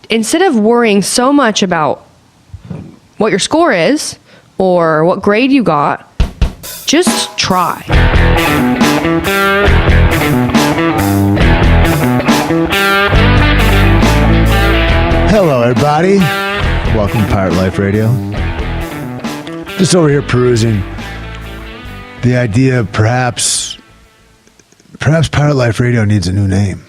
instead of worrying so much about what your score is or what grade you got, just try. Hello, everybody. Welcome to Pirate Life Radio. Just over here perusing the idea of perhaps Pirate Life Radio needs a new name.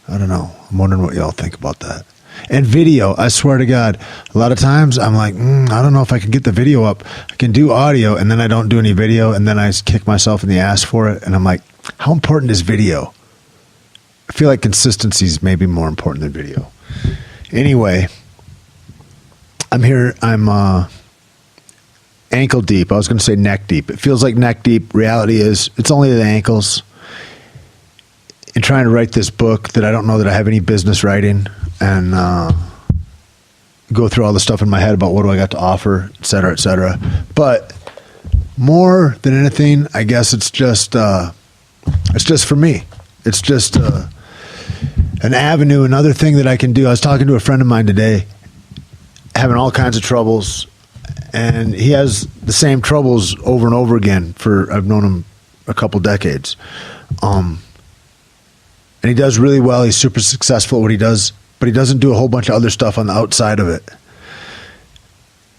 I don't know. I'm wondering what y'all think about that. And video, I swear to God, a lot of times I'm like, I don't know if I can get the video up. I can do audio, and then I don't do any video, and then I kick myself in the ass for it. And I'm like, how important is video? I feel like consistency is maybe more important than video. Anyway, I'm here. I'm ankle deep. I was going to say neck deep. It feels like neck deep. Reality is it's only the ankles. In trying to write this book that I don't know that I have any business writing, and go through all the stuff in my head about what do I got to offer, et cetera, et cetera. But more than anything, I guess it's just for me. It's just an avenue, another thing that I can do. I was talking to a friend of mine today, having all kinds of troubles, and he has the same troubles over and over again I've known him a couple decades. And he does really well. He's super successful at what he does, but he doesn't do a whole bunch of other stuff on the outside of it.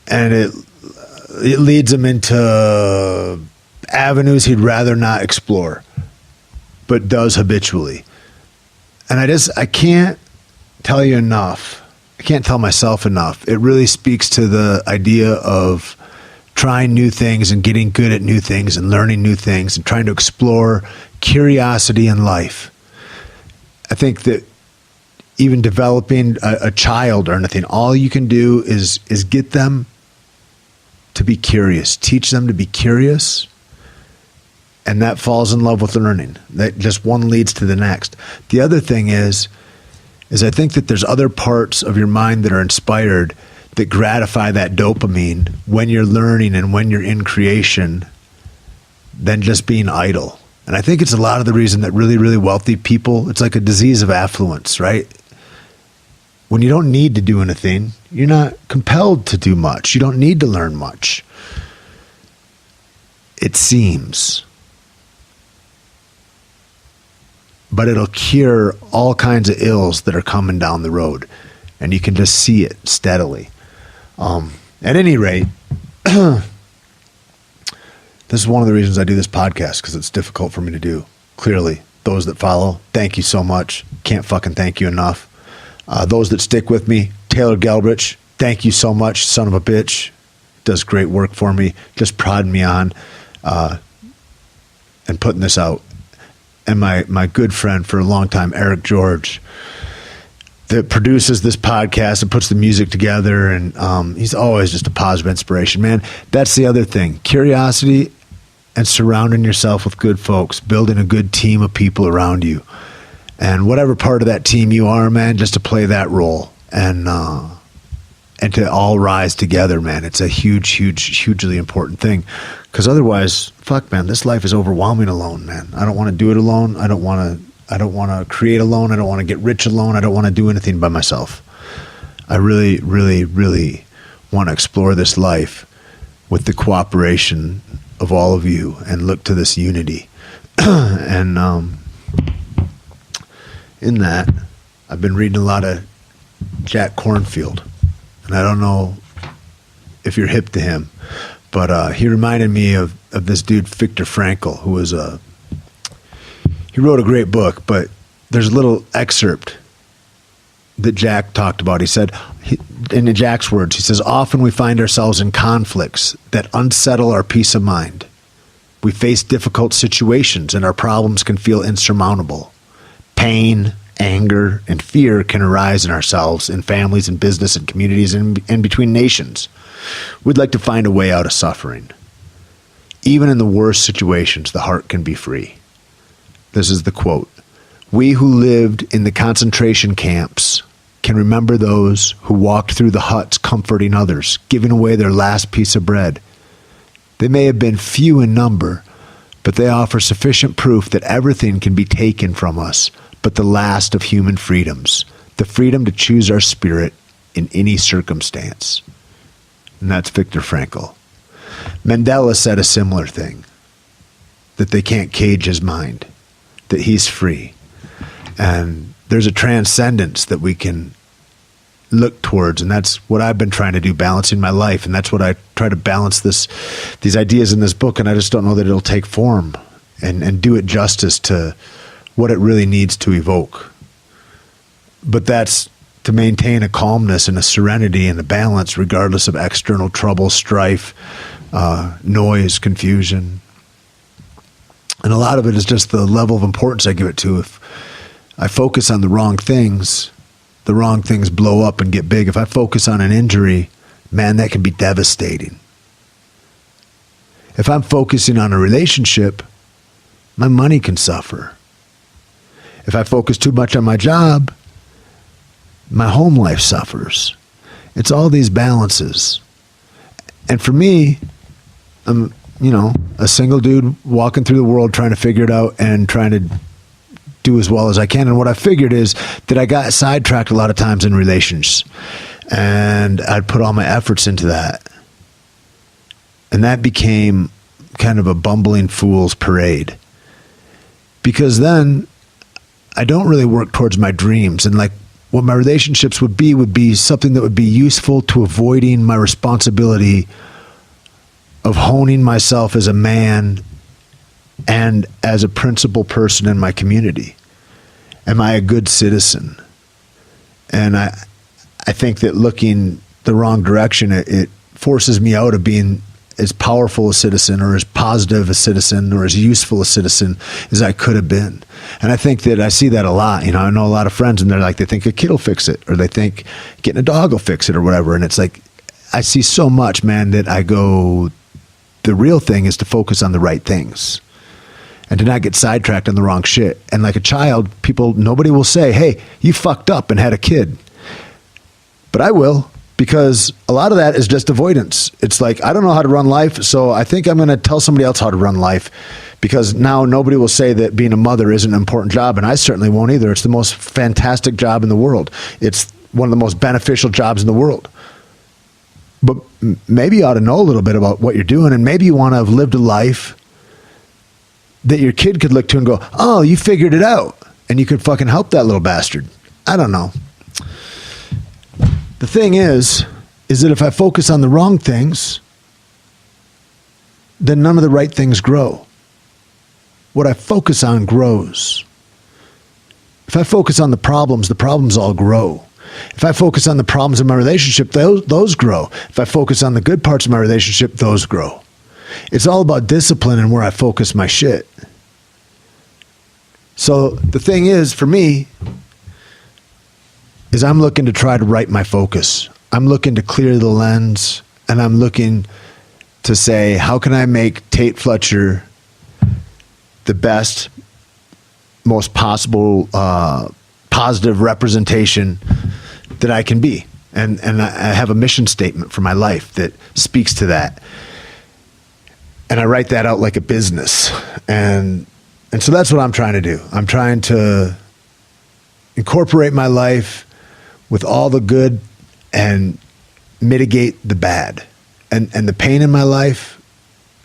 And it leads him into avenues he'd rather not explore, but does habitually. And I can't tell you enough. I can't tell myself enough. It really speaks to the idea of trying new things and getting good at new things and learning new things and trying to explore curiosity in life. I think that even developing a child or anything, all you can do is get them to be curious, teach them to be curious, and that falls in love with learning. That just one leads to the next. The other thing is I think that there's other parts of your mind that are inspired that gratify that dopamine when you're learning and when you're in creation than just being idle. And I think it's a lot of the reason that really, really wealthy people, it's like a disease of affluence, right? When you don't need to do anything, you're not compelled to do much. You don't need to learn much. It seems. But it'll cure all kinds of ills that are coming down the road. And you can just see it steadily. At any rate, this is one of the reasons I do this podcast, because it's difficult for me to do. Clearly, those that follow, thank you so much. Can't fucking thank you enough. Those that stick with me, Taylor Gelbrich, thank you so much, son of a bitch. Does great work for me, just prodding me on and putting this out. And my good friend for a long time, Eric George, that produces this podcast and puts the music together, and he's always just a positive inspiration, man. That's the other thing. Curiosity and surrounding yourself with good folks, building a good team of people around you. And whatever part of that team you are, man, just to play that role and to all rise together, man. It's a hugely important thing. Because otherwise, fuck, man, this life is overwhelming alone, man. I don't want to do it alone. I don't want to create alone. I don't want to get rich alone. I don't want to do anything by myself. I really, really, really want to explore this life with the cooperation of all of you and look to this unity. And in that, I've been reading a lot of Jack Kornfield. And I don't know if you're hip to him, but he reminded me of this dude, Viktor Frankl, who was he wrote a great book, but there's a little excerpt that Jack talked about. He said, in Jack's words, he says, often we find ourselves in conflicts that unsettle our peace of mind. We face difficult situations and our problems can feel insurmountable. Pain, anger, and fear can arise in ourselves, in families, in business, and communities, and between nations. We'd like to find a way out of suffering. Even in the worst situations, the heart can be free. This is the quote. We who lived in the concentration camps can remember those who walked through the huts comforting others, giving away their last piece of bread. They may have been few in number, but they offer sufficient proof that everything can be taken from us but the last of human freedoms, the freedom to choose our spirit in any circumstance. And that's Viktor Frankl. Mandela said a similar thing, that they can't cage his mind, that he's free. And there's a transcendence that we can look towards, and that's what I've been trying to do, balancing my life, and that's what I try to balance these ideas in this book, and I just don't know that it'll take form and do it justice to what it really needs to evoke. But that's to maintain a calmness and a serenity and a balance regardless of external trouble, strife, noise, confusion. And a lot of it is just the level of importance I give it to. If I focus on the wrong things blow up and get big. If I focus on an injury, man, that can be devastating. If I'm focusing on a relationship, my money can suffer. If I focus too much on my job, my home life suffers. It's all these balances. And for me, I'm, a single dude walking through the world trying to figure it out and trying to do as well as I can. And what I figured is that I got sidetracked a lot of times in relations, and I'd put all my efforts into that. And that became kind of a bumbling fool's parade, because then I don't really work towards my dreams. And like what my relationships would be something that would be useful to avoiding my responsibility of honing myself as a man and as a principal person in my community. Am I a good citizen? And I think that looking the wrong direction, it forces me out of being as powerful a citizen or as positive a citizen or as useful a citizen as I could have been. And I think that I see that a lot. I know a lot of friends, and they think a kid will fix it, or they think getting a dog will fix it or whatever. And it's like, I see so much, man, that I go, the real thing is to focus on the right things and to not get sidetracked on the wrong shit. And like a child, nobody will say, hey, you fucked up and had a kid. But I will, because a lot of that is just avoidance. It's like, I don't know how to run life, so I think I'm going to tell somebody else how to run life, because now nobody will say that being a mother isn't an important job, and I certainly won't either. It's the most fantastic job in the world. It's one of the most beneficial jobs in the world. But maybe you ought to know a little bit about what you're doing, and maybe you want to have lived a life that your kid could look to and go, oh, you figured it out, and you could fucking help that little bastard. I don't know. The thing is that if I focus on the wrong things, then none of the right things grow. What I focus on grows. If I focus on the problems all grow. If I focus on the problems in my relationship, those grow. If I focus on the good parts of my relationship, those grow. It's all about discipline and where I focus my shit. So the thing is, for me, is I'm looking to try to right my focus. I'm looking to clear the lens, and I'm looking to say, how can I make Tait Fletcher the best, most possible, positive representation that I can be? And I have a mission statement for my life that speaks to that. And I write that out like a business. And so that's what I'm trying to do. I'm trying to incorporate my life with all the good and mitigate the bad. And the pain in my life,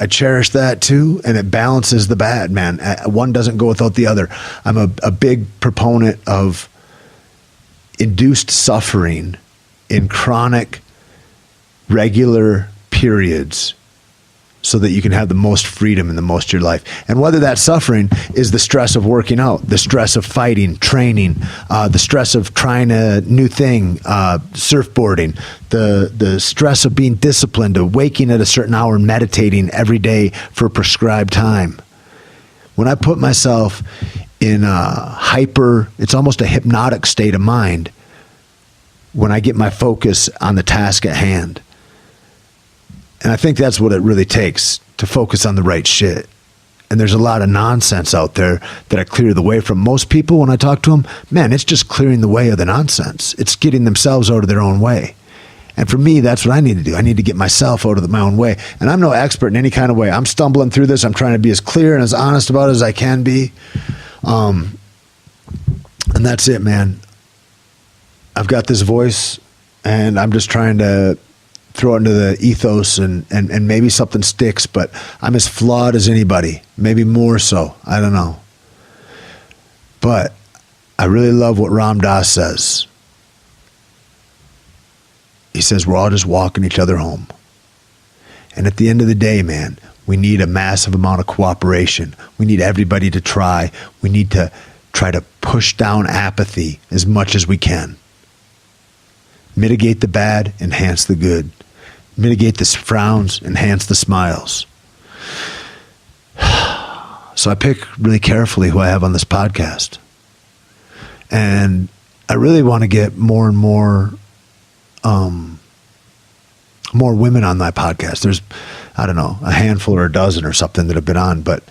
I cherish that too, and it balances the bad, man. One doesn't go without the other. I'm a big proponent of induced suffering in chronic, regular periods, so that you can have the most freedom in the most of your life. And whether that suffering is the stress of working out, the stress of fighting, training, the stress of trying a new thing, surfboarding, the stress of being disciplined, of waking at a certain hour and meditating every day for a prescribed time. When I put myself in it's almost a hypnotic state of mind when I get my focus on the task at hand. And I think that's what it really takes, to focus on the right shit. And there's a lot of nonsense out there that I clear the way from. Most people, when I talk to them, man, it's just clearing the way of the nonsense. It's getting themselves out of their own way. And for me, that's what I need to do. I need to get myself out of my own way. And I'm no expert in any kind of way. I'm stumbling through this. I'm trying to be as clear and as honest about it as I can be. And that's it, man. I've got this voice, and I'm just trying to throw it into the ethos, and maybe something sticks, but I'm as flawed as anybody, maybe more so. I don't know. But I really love what Ram Dass says. He says, we're all just walking each other home. And at the end of the day, man, we need a massive amount of cooperation. We need everybody to try. We need to try to push down apathy as much as we can. Mitigate the bad, enhance the good. Mitigate the frowns, enhance the smiles. So I pick really carefully who I have on this podcast. And I really want to get more and more women on my podcast. There's, I don't know, a handful or a dozen or something that have been on, but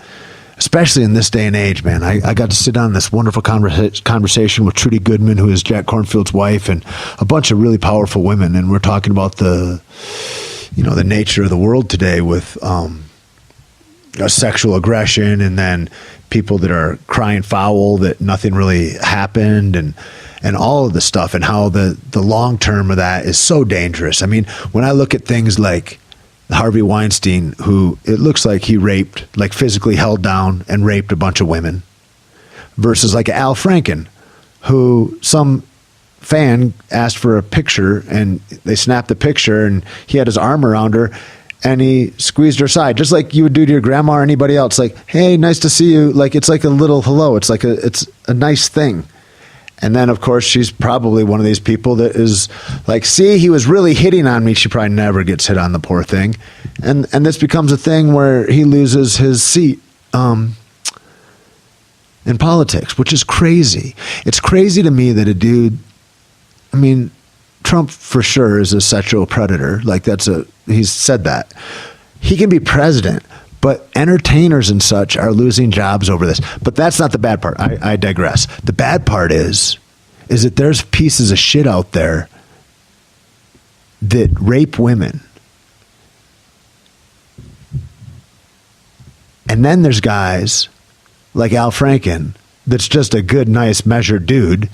especially in this day and age, man, I got to sit down this wonderful conversation with Trudy Goodman, who is Jack Cornfield's wife, and a bunch of really powerful women. And we're talking about the nature of the world today with sexual aggression, and then people that are crying foul that nothing really happened, and all of the stuff, and how the long term of that is so dangerous. I mean, when I look at things like Harvey Weinstein, who it looks like he raped, like physically held down and raped a bunch of women, versus like Al Franken, who some fan asked for a picture and they snapped the picture and he had his arm around her and he squeezed her side, just like you would do to your grandma or anybody else. Like, hey, nice to see you. Like, it's like a little hello. It's like it's a nice thing. And then, of course, she's probably one of these people that is like, see, he was really hitting on me. She probably never gets hit on, the poor thing. And this becomes a thing where he loses his seat in politics, which is crazy. It's crazy to me that a dude, I mean, Trump for sure is a sexual predator. Like, he's said that. He can be president, but entertainers and such are losing jobs over this. But that's not the bad part. I digress. The bad part is that there's pieces of shit out there that rape women. And then there's guys like Al Franken that's just a good, nice, measured dude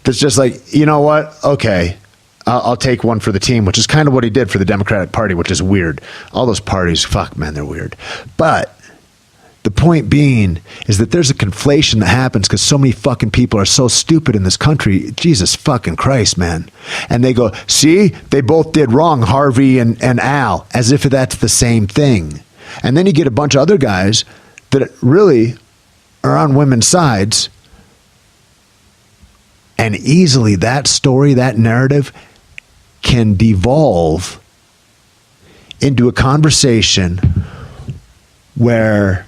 that's just like, you know what? Okay, I'll take one for the team, which is kind of what he did for the Democratic Party, which is weird. All those parties, fuck, man, they're weird. But the point being is that there's a conflation that happens because so many fucking people are so stupid in this country. Jesus fucking Christ, man. And they go, see, they both did wrong, Harvey and Al, as if that's the same thing. And then you get a bunch of other guys that really are on women's sides. And easily that story, that narrative can devolve into a conversation where,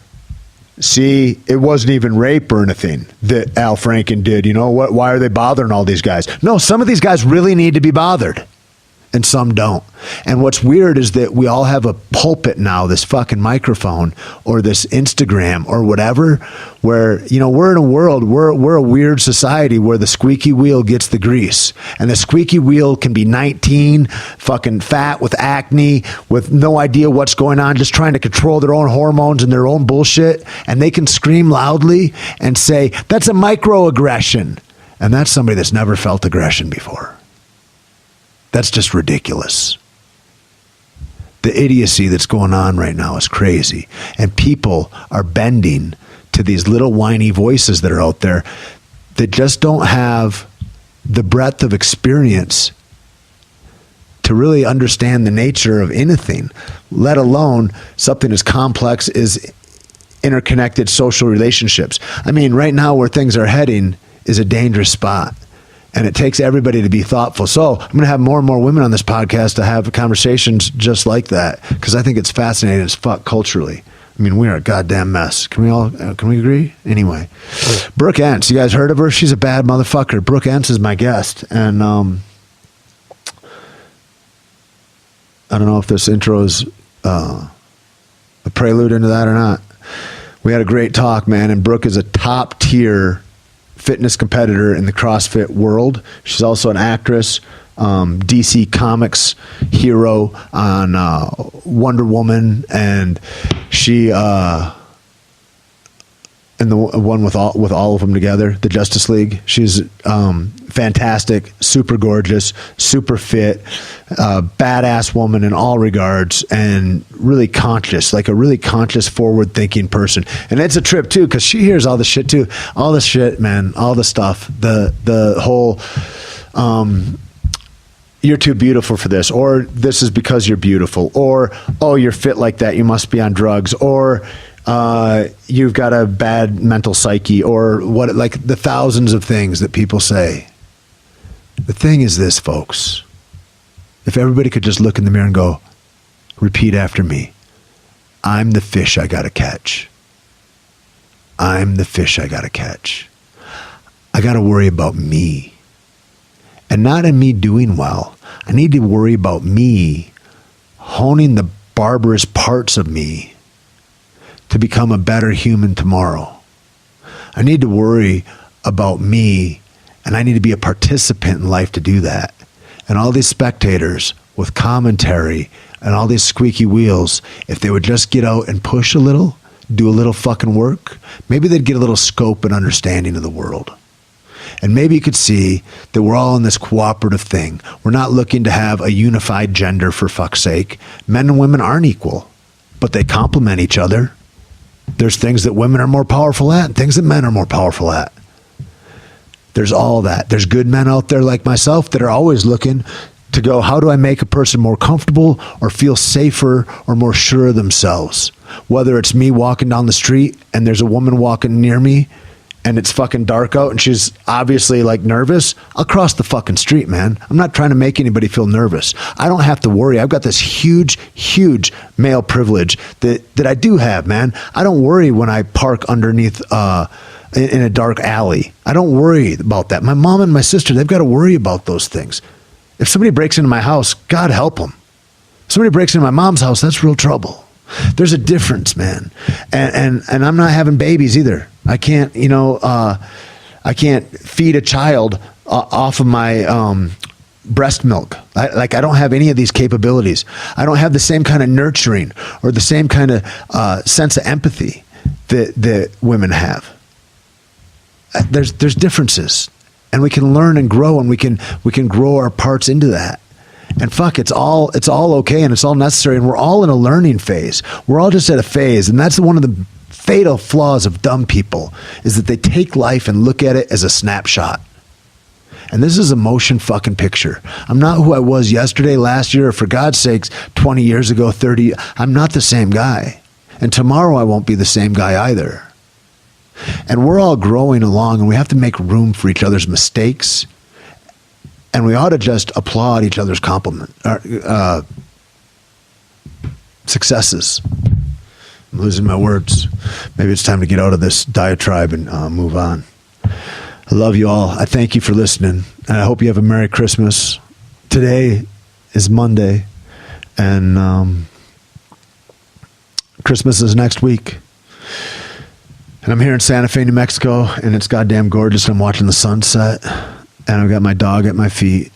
see, it wasn't even rape or anything that Al Franken did. You know what? Why are they bothering all these guys? No, some of these guys really need to be bothered. And some don't. And what's weird is that we all have a pulpit now, this fucking microphone or this Instagram or whatever, where, you know, we're in a world, we're a weird society where the squeaky wheel gets the grease. And the squeaky wheel can be 19, fucking fat with acne, with no idea what's going on, just trying to control their own hormones and their own bullshit. And they can scream loudly and say, that's a microaggression. And that's somebody that's never felt aggression before. That's just ridiculous. The idiocy that's going on right now is crazy. And people are bending to these little whiny voices that are out there that just don't have the breadth of experience to really understand the nature of anything, let alone something as complex as interconnected social relationships. I mean, right now where things are heading is a dangerous spot. And it takes everybody to be thoughtful. So I'm going to have more and more women on this podcast to have conversations just like that, because I think it's fascinating as fuck culturally. I mean, we are a goddamn mess. Can we agree? Anyway, Brooke Ence, you guys heard of her? She's a bad motherfucker. Brooke Ence is my guest. And I don't know if this intro is a prelude into that or not. We had a great talk, man. And Brooke is a top tier fitness competitor in the CrossFit world. She's also an actress, DC Comics hero on Wonder Woman, and she and the one with all of them together, the Justice League. She's fantastic, super gorgeous, super fit, badass woman in all regards, and really conscious, like a really conscious, forward-thinking person. And it's a trip too, because she hears all the shit too, all the shit, man, all the stuff, the whole. You're too beautiful for this, or this is because you're beautiful, or oh, you're fit like that, you must be on drugs, or you've got a bad mental psyche, or what, like the thousands of things that people say. The thing is this, folks. If everybody could just look in the mirror and go, repeat after me. I'm the fish I gotta catch. I'm the fish I gotta catch. I gotta worry about me. And not in me doing well. I need to worry about me honing the barbarous parts of me to become a better human tomorrow. I need to worry about me, and I need to be a participant in life to do that. And all these spectators with commentary and all these squeaky wheels, if they would just get out and push a little, do a little fucking work, maybe they'd get a little scope and understanding of the world. And maybe you could see that we're all in this cooperative thing. We're not looking to have a unified gender, for fuck's sake. Men and women aren't equal, but they complement each other. There's things that women are more powerful at and things that men are more powerful at. There's all that. There's good men out there like myself that are always looking to go, how do I make a person more comfortable or feel safer or more sure of themselves? Whether it's me walking down the street and there's a woman walking near me and it's fucking dark out and she's obviously like nervous, I'll cross the fucking street, man. I'm not trying to make anybody feel nervous. I don't have to worry. I've got this huge male privilege that I do have, man. I don't worry when I park underneath in a dark alley. I don't worry about that. My mom and my sister, they've got to worry about those things. If somebody breaks into my house, God help them. If somebody breaks into my mom's house, that's real trouble. There's a difference, man. And I'm not having babies either. I can't, I can't feed a child off of my breast milk. I don't have any of these capabilities. I don't have the same kind of nurturing or the same kind of sense of empathy that women have. There's differences, and we can learn and grow, and we can grow our parts into that. And fuck, it's all okay, and it's all necessary, and we're all in a learning phase. We're all just at a phase, and that's one of the fatal flaws of dumb people, is that they take life and look at it as a snapshot. And this is a motion fucking picture. I'm not who I was yesterday, last year, or for God's sakes, 20 years ago, 30. I'm not the same guy. And tomorrow I won't be the same guy either. And we're all growing along, and we have to make room for each other's mistakes. And we ought to just applaud each other's successes. I'm losing my words. Maybe it's time to get out of this diatribe and move on. I love you all. I thank you for listening. And I hope you have a Merry Christmas. Today is Monday. And Christmas is next week. And I'm here in Santa Fe, New Mexico. And it's goddamn gorgeous. I'm watching the sunset. And I've got my dog at my feet.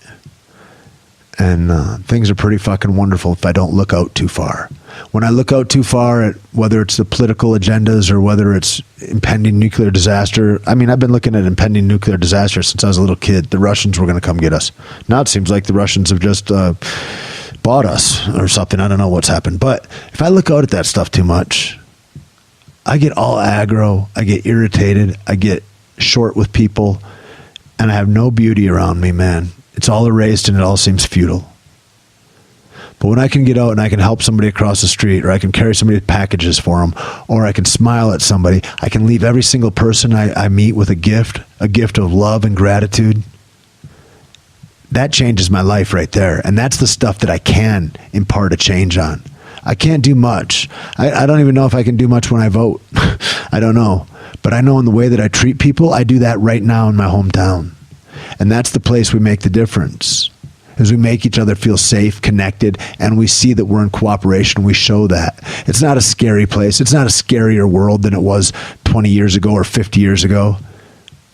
And things are pretty fucking wonderful if I don't look out too far. When I look out too far at whether it's the political agendas or whether it's impending nuclear disaster. I mean, I've been looking at impending nuclear disaster since I was a little kid. The Russians were going to come get us. Now it seems like the Russians have just bought us or something. I don't know what's happened. But if I look out at that stuff too much, I get all aggro. I get irritated. I get short with people. And I have no beauty around me, man. It's all erased and it all seems futile. But when I can get out and I can help somebody across the street, or I can carry somebody's packages for them, or I can smile at somebody, I can leave every single person I meet with a gift of love and gratitude. That changes my life right there. And that's the stuff that I can impart a change on. I can't do much. I don't even know if I can do much when I vote. I don't know. But I know in the way that I treat people, I do that right now in my hometown. And that's the place we make the difference. As we make each other feel safe, connected, and we see that we're in cooperation, we show that. It's not a scary place. It's not a scarier world than it was 20 years ago or 50 years ago.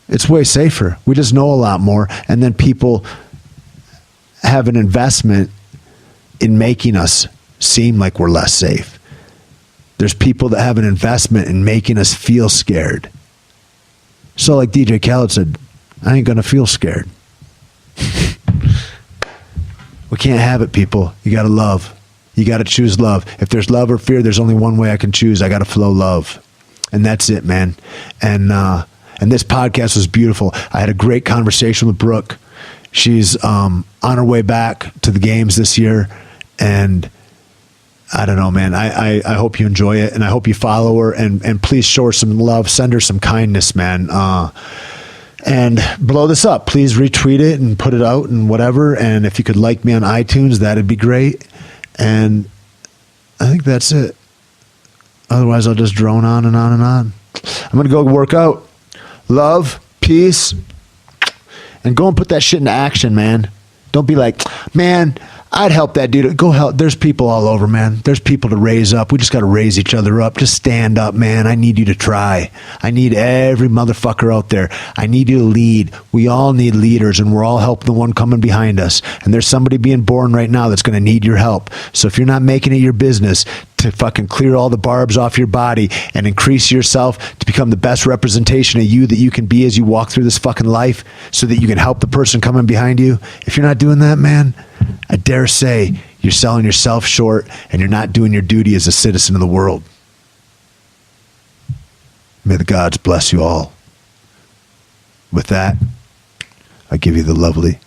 It's way safer. We just know a lot more. And then people have an investment in making us seem like we're less safe. There's people that have an investment in making us feel scared So like DJ Khaled said, I ain't gonna feel scared. We can't have it, people. You gotta love. You gotta choose love. If there's love or fear, there's only one way I can choose. I gotta flow love. And that's it, man. And this podcast was beautiful. I had a great conversation with Brooke. She's on her way back to the games this year. And I don't know, man. I hope you enjoy it, and I hope you follow her, and please show her some love. Send her some kindness, man. And blow this up. Please retweet it and put it out and whatever. And if you could like me on iTunes, that'd be great. And I think that's it. Otherwise, I'll just drone on and on and on. I'm going to go work out. Love, peace, and go and put that shit into action, man. Don't be like, man, I'd help that dude. Go help. There's people all over, man. There's people to raise up. We just got to raise each other up. Just stand up, man. I need you to try. I need every motherfucker out there. I need you to lead. We all need leaders, and we're all helping the one coming behind us. And there's somebody being born right now that's going to need your help. So if you're not making it your business to fucking clear all the barbs off your body and increase yourself to become the best representation of you that you can be as you walk through this fucking life so that you can help the person coming behind you, if you're not doing that, man, I dare say you're selling yourself short and you're not doing your duty as a citizen of the world. May the gods bless you all. With that, I give you the lovely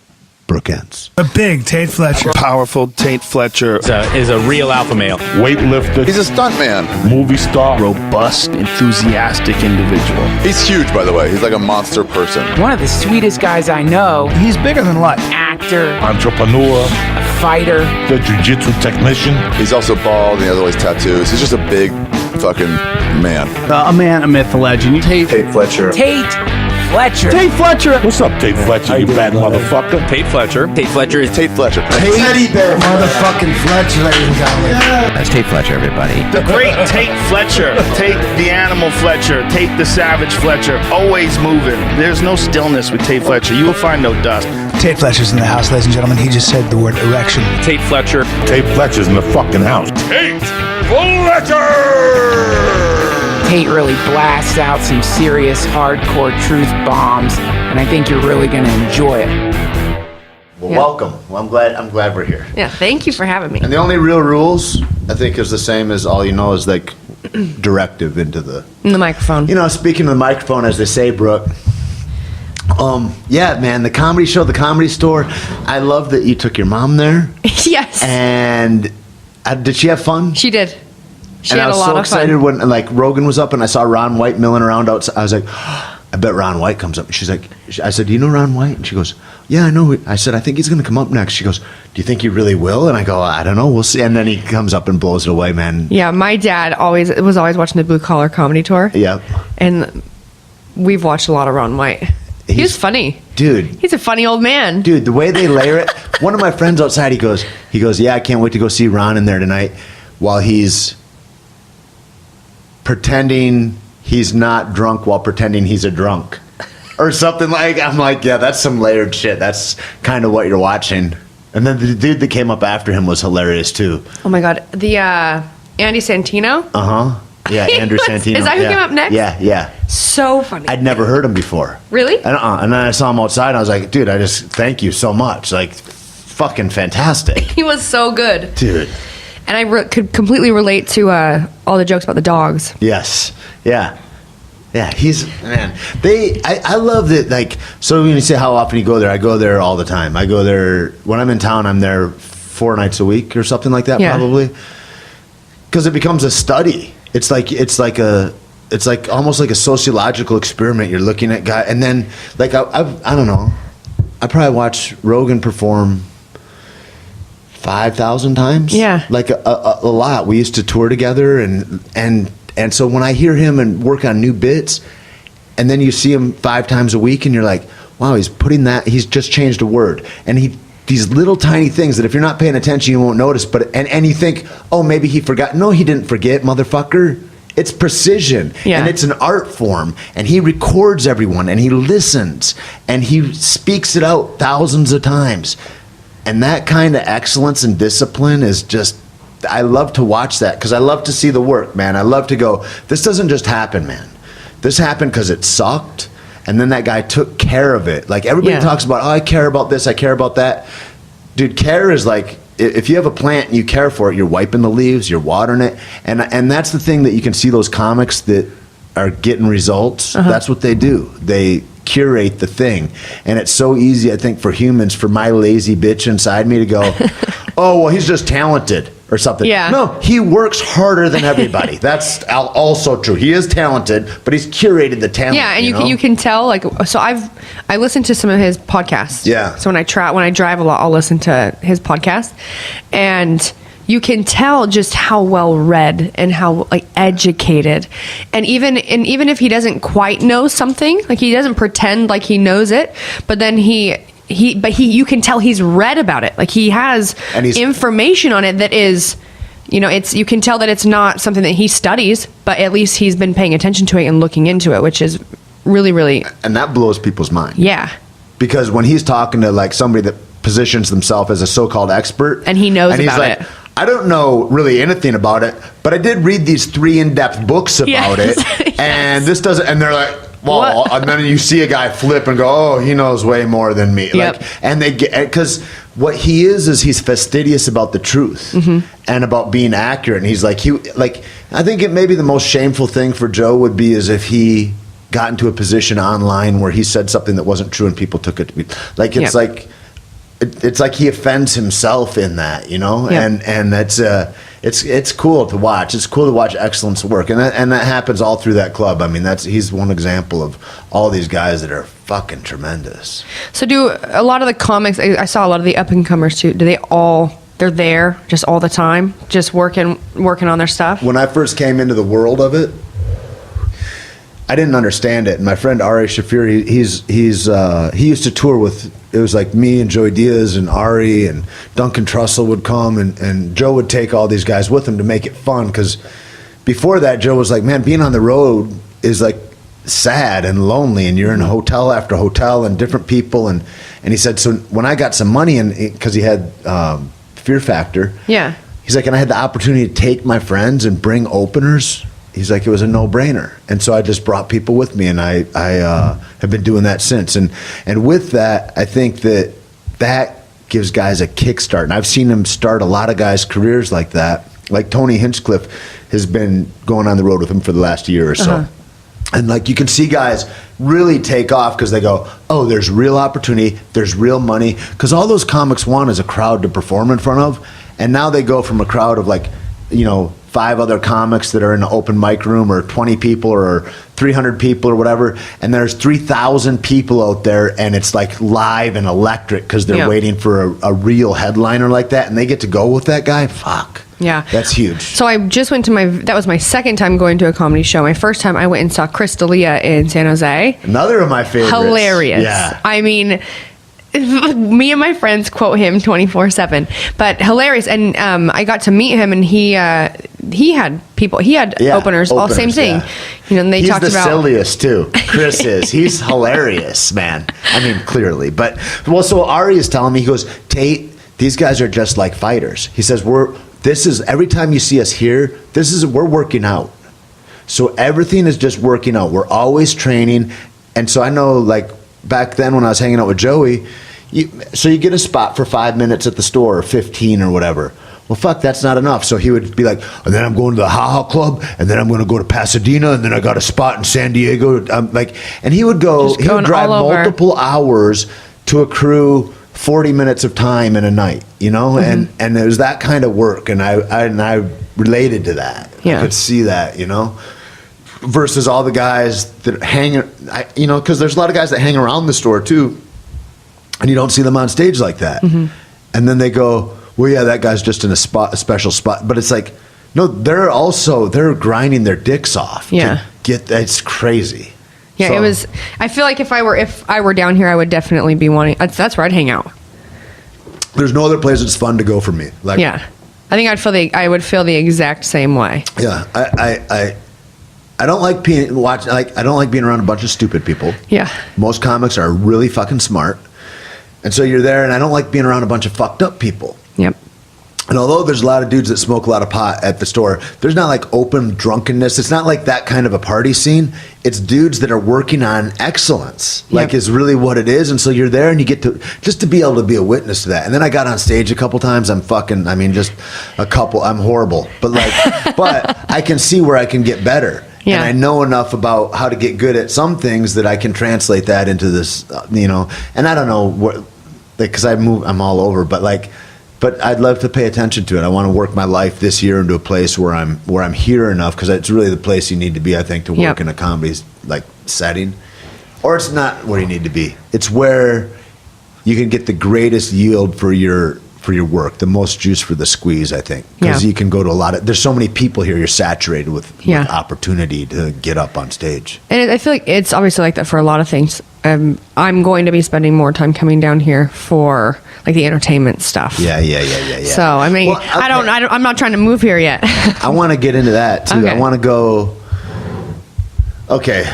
Brooke Ence. A big Tait Fletcher. Powerful Tait Fletcher. Is a real alpha male. Weightlifter. He's a stuntman. Movie star. Robust, enthusiastic individual. He's huge, by the way. He's like a monster person. One of the sweetest guys I know. He's bigger than life. Actor. Entrepreneur. A fighter. The jiu-jitsu technician. He's also bald and he has all these tattoos. He's just a big fucking man. A man, a myth, a legend. Tait Fletcher. Tait Fletcher. Tait Fletcher. What's up, Tait Fletcher, you bad motherfucker? Tait Fletcher. Tait Fletcher is Tait Fletcher. Teddy bear motherfucking Fletcher, ladies and gentlemen. That's Tait Fletcher, everybody. The great Tait Fletcher. Tait the animal Fletcher. Tait the savage Fletcher. Always moving. There's no stillness with Tait Fletcher. You will find no dust. Tait Fletcher's in the house, ladies and gentlemen. He just said the word erection. Tait Fletcher. Tait Fletcher's in the fucking house. Tait Fletcher! Tait really blasts out some serious hardcore truth bombs, and I think you're really going to enjoy it. Well, Yeah. welcome. Well, I'm glad we're here. Yeah, thank you for having me. And the only real rules, I think, is the same as all you know is like directive into the... In the microphone. You know, speaking of the microphone, as they say, Brooke. Yeah, man, the comedy show, the Comedy Store. I love that you took your mom there. Yes. And did she have fun? She did. She And had I was a lot so of excited fun. when like Rogan was up and I saw Ron White milling around outside. I was like, I bet Ron White comes up. And she's like, I said, do you know Ron White? And she goes, yeah, I know. I said, I think he's going to come up next. She goes, do you think he really will? And I go, I don't know. We'll see. And then he comes up and blows it away, man. Yeah, my dad was always watching the Blue Collar Comedy Tour. Yep. And we've watched a lot of Ron White. He was funny. Dude. He's a funny old man. Dude, the way they layer it. One of my friends outside, he goes, yeah, I can't wait to go see Ron in there tonight while he's pretending he's not drunk while pretending he's a drunk. Or something like, I'm like, yeah, that's some layered shit. That's kind of what you're watching. And then the dude that came up after him was hilarious too. Oh my God. The Andy Santino. Uh-huh. Yeah, Andrew Santino. Is that who yeah. came up next? Yeah. So funny. I'd never heard him before. Really? And then I saw him outside and I was like, dude, I just thank you so much. Like, fucking fantastic. He was so good. Dude. And I could completely relate to all the jokes about the dogs. Yes. Yeah. Yeah, he's, man, I love that, like, so when you say how often you go there, I go there all the time. I go there, when I'm in town, I'm there 4 nights a week or something like that, Yeah. probably. Because it becomes a study. It's like almost like a sociological experiment. You're looking at guys, and then, like, I don't know, I probably watched Rogan perform 5,000 times. Yeah. Like a lot. We used to tour together and so when I hear him and work on new bits and then you see him 5 times a week and you're like, wow, he's just changed a word. And these little tiny things that if you're not paying attention, you won't notice, but you think, oh, maybe he forgot. No, he didn't forget, motherfucker. It's precision. Yeah. And it's an art form. And he records everyone and he listens and he speaks it out thousands of times. And that kind of excellence and discipline is just, I love to watch that because I love to see the work, man. I love to go, this doesn't just happen, man. This happened because it sucked. and then that guy took care of it. Like everybody talks about, oh, I care about this, I care about that. Dude, care is like, if you have a plant and you care for it, you're wiping the leaves, you're watering it, and that's the thing that you can see those comics that are getting results. That's what they do. They curate the thing, and it's so easy, I think, for humans, for my lazy bitch inside me to go, oh, well, he's just talented or something. Yeah. No, he works harder than everybody. That's also true. He is talented, but he's curated the talent. Yeah, and you can tell, like, so I listened to some of his podcasts. Yeah. So when I drive a lot, I'll listen to his podcast, and you can tell just how well read and how like educated, and even if he doesn't quite know something, like he doesn't pretend like he knows it, but then you can tell he's read about it. Like he has information on it that is, you can tell that it's not something that he studies, but at least he's been paying attention to it and looking into it, which is really, really. And that blows people's mind. Yeah. Because when he's talking to like somebody that positions themselves as a so-called expert, and he knows about like, it. I don't know really anything about it, but I did read these 3 in-depth books about it, and this doesn't. And they're like, well, and then you see a guy flip and go, oh, he knows way more than me. Yep. Like, and they get, because what he is he's fastidious about the truth and about being accurate. And he's like, I think it maybe the most shameful thing for Joe would be is if he got into a position online where he said something that wasn't true and people took it to be like, it's like, it's like he offends himself in that, and that's it's cool to watch. It's cool to watch excellence work, and that happens all through that club. I mean, he's one example of all these guys that are fucking tremendous. So do a lot of the comics, I saw a lot of the up and comers too. They're there just all the time, just working on their stuff? When I first came into the world of it, I didn't understand it. And my friend Ari Shafir, he used to tour with, it was like me and Joey Diaz and Ari and Duncan Trussell would come, and Joe would take all these guys with him to make it fun. Because before that, Joe was like, man, being on the road is like sad and lonely, and you're in hotel after hotel and different people. And he said, so when I got some money, and because he had Fear Factor, he's like, and I had the opportunity to take my friends and bring openers. He's like, it was a no-brainer. And so I just brought people with me, and I have been doing that since. And with that, I think that gives guys a kickstart. And I've seen him start a lot of guys' careers like that. Like Tony Hinchcliffe has been going on the road with him for the last year or so. And like you can see guys really take off because they go, oh, there's real opportunity, there's real money. Because all those comics want is a crowd to perform in front of. And now they go from a crowd of like, 5 other comics that are in an open mic room, or 20 people or 300 people or whatever, and there's 3,000 people out there, and it's like live and electric because they're waiting for a real headliner like that, and they get to go with that guy. Fuck. Yeah. That's huge. So I just went to that was my second time going to a comedy show. My first time I went and saw Chris D'Elia in San Jose. Another of my favorites. Hilarious. Yeah. I mean, me and my friends quote him 24/7, but hilarious. And I got to meet him, and he had openers, all same thing. And they He's talked the about silliest too. Chris is. He's hilarious, man. I mean, clearly. But so Ari is telling me, he goes, Tait, these guys are just like fighters. He says every time you see us here, we're working out. So everything is just working out. We're always training. And so I know, like, back then when I was hanging out with Joey, you get a spot for 5 minutes at the store, or 15 or whatever. Well, fuck, that's not enough. So he would be like, and then I'm going to the Ha Ha Club, and then I'm going to go to Pasadena, and then I got a spot in San Diego. And he would drive multiple hours to accrue 40 minutes of time in a night, and it was that kind of work. And I related to that. Yeah. I could see that, versus all the guys that hang, because there's a lot of guys that hang around the store too, and you don't see them on stage like that. And then they go, well, yeah, that guy's just in a special spot. But it's like, no, they're grinding their dicks off. Yeah. It's crazy. Yeah, So- it was. I feel like if I were down here, I would definitely be wanting. That's where I'd hang out. There's no other place that's fun to go for me. Like, Yeah, I think I would feel the exact same way. yeah, I don't like I don't like being around a bunch of stupid people. Yeah. Most comics are really fucking smart, and so you're there, and I don't like being around a bunch of fucked up people. Yep. And although there's a lot of dudes that smoke a lot of pot at the store, there's not like open drunkenness. It's not like that kind of a party scene. It's dudes that are working on excellence, like is really what it is. And so you're there and you get to just to be able to be a witness to that. And then I got on stage a couple times. I'm horrible, but but I can see where I can get better. Yeah. And I know enough about how to get good at some things that I can translate that into this, and I don't know what, because I'm all over, but I'd love to pay attention to it. I want to work my life this year into a place where I'm here enough, because it's really the place you need to be, I think, to work in a comedy setting. Or it's not where you need to be. It's where you can get the greatest yield for your work, the most juice for the squeeze, I think. Because you can go to there's so many people here, you're saturated with opportunity to get up on stage. And I feel like it's obviously like that for a lot of things. I'm going to be spending more time coming down here for the entertainment stuff. Yeah. So I mean, well, okay. I'm not trying to move here yet. I want to get into that too. Okay. I want to go. Okay.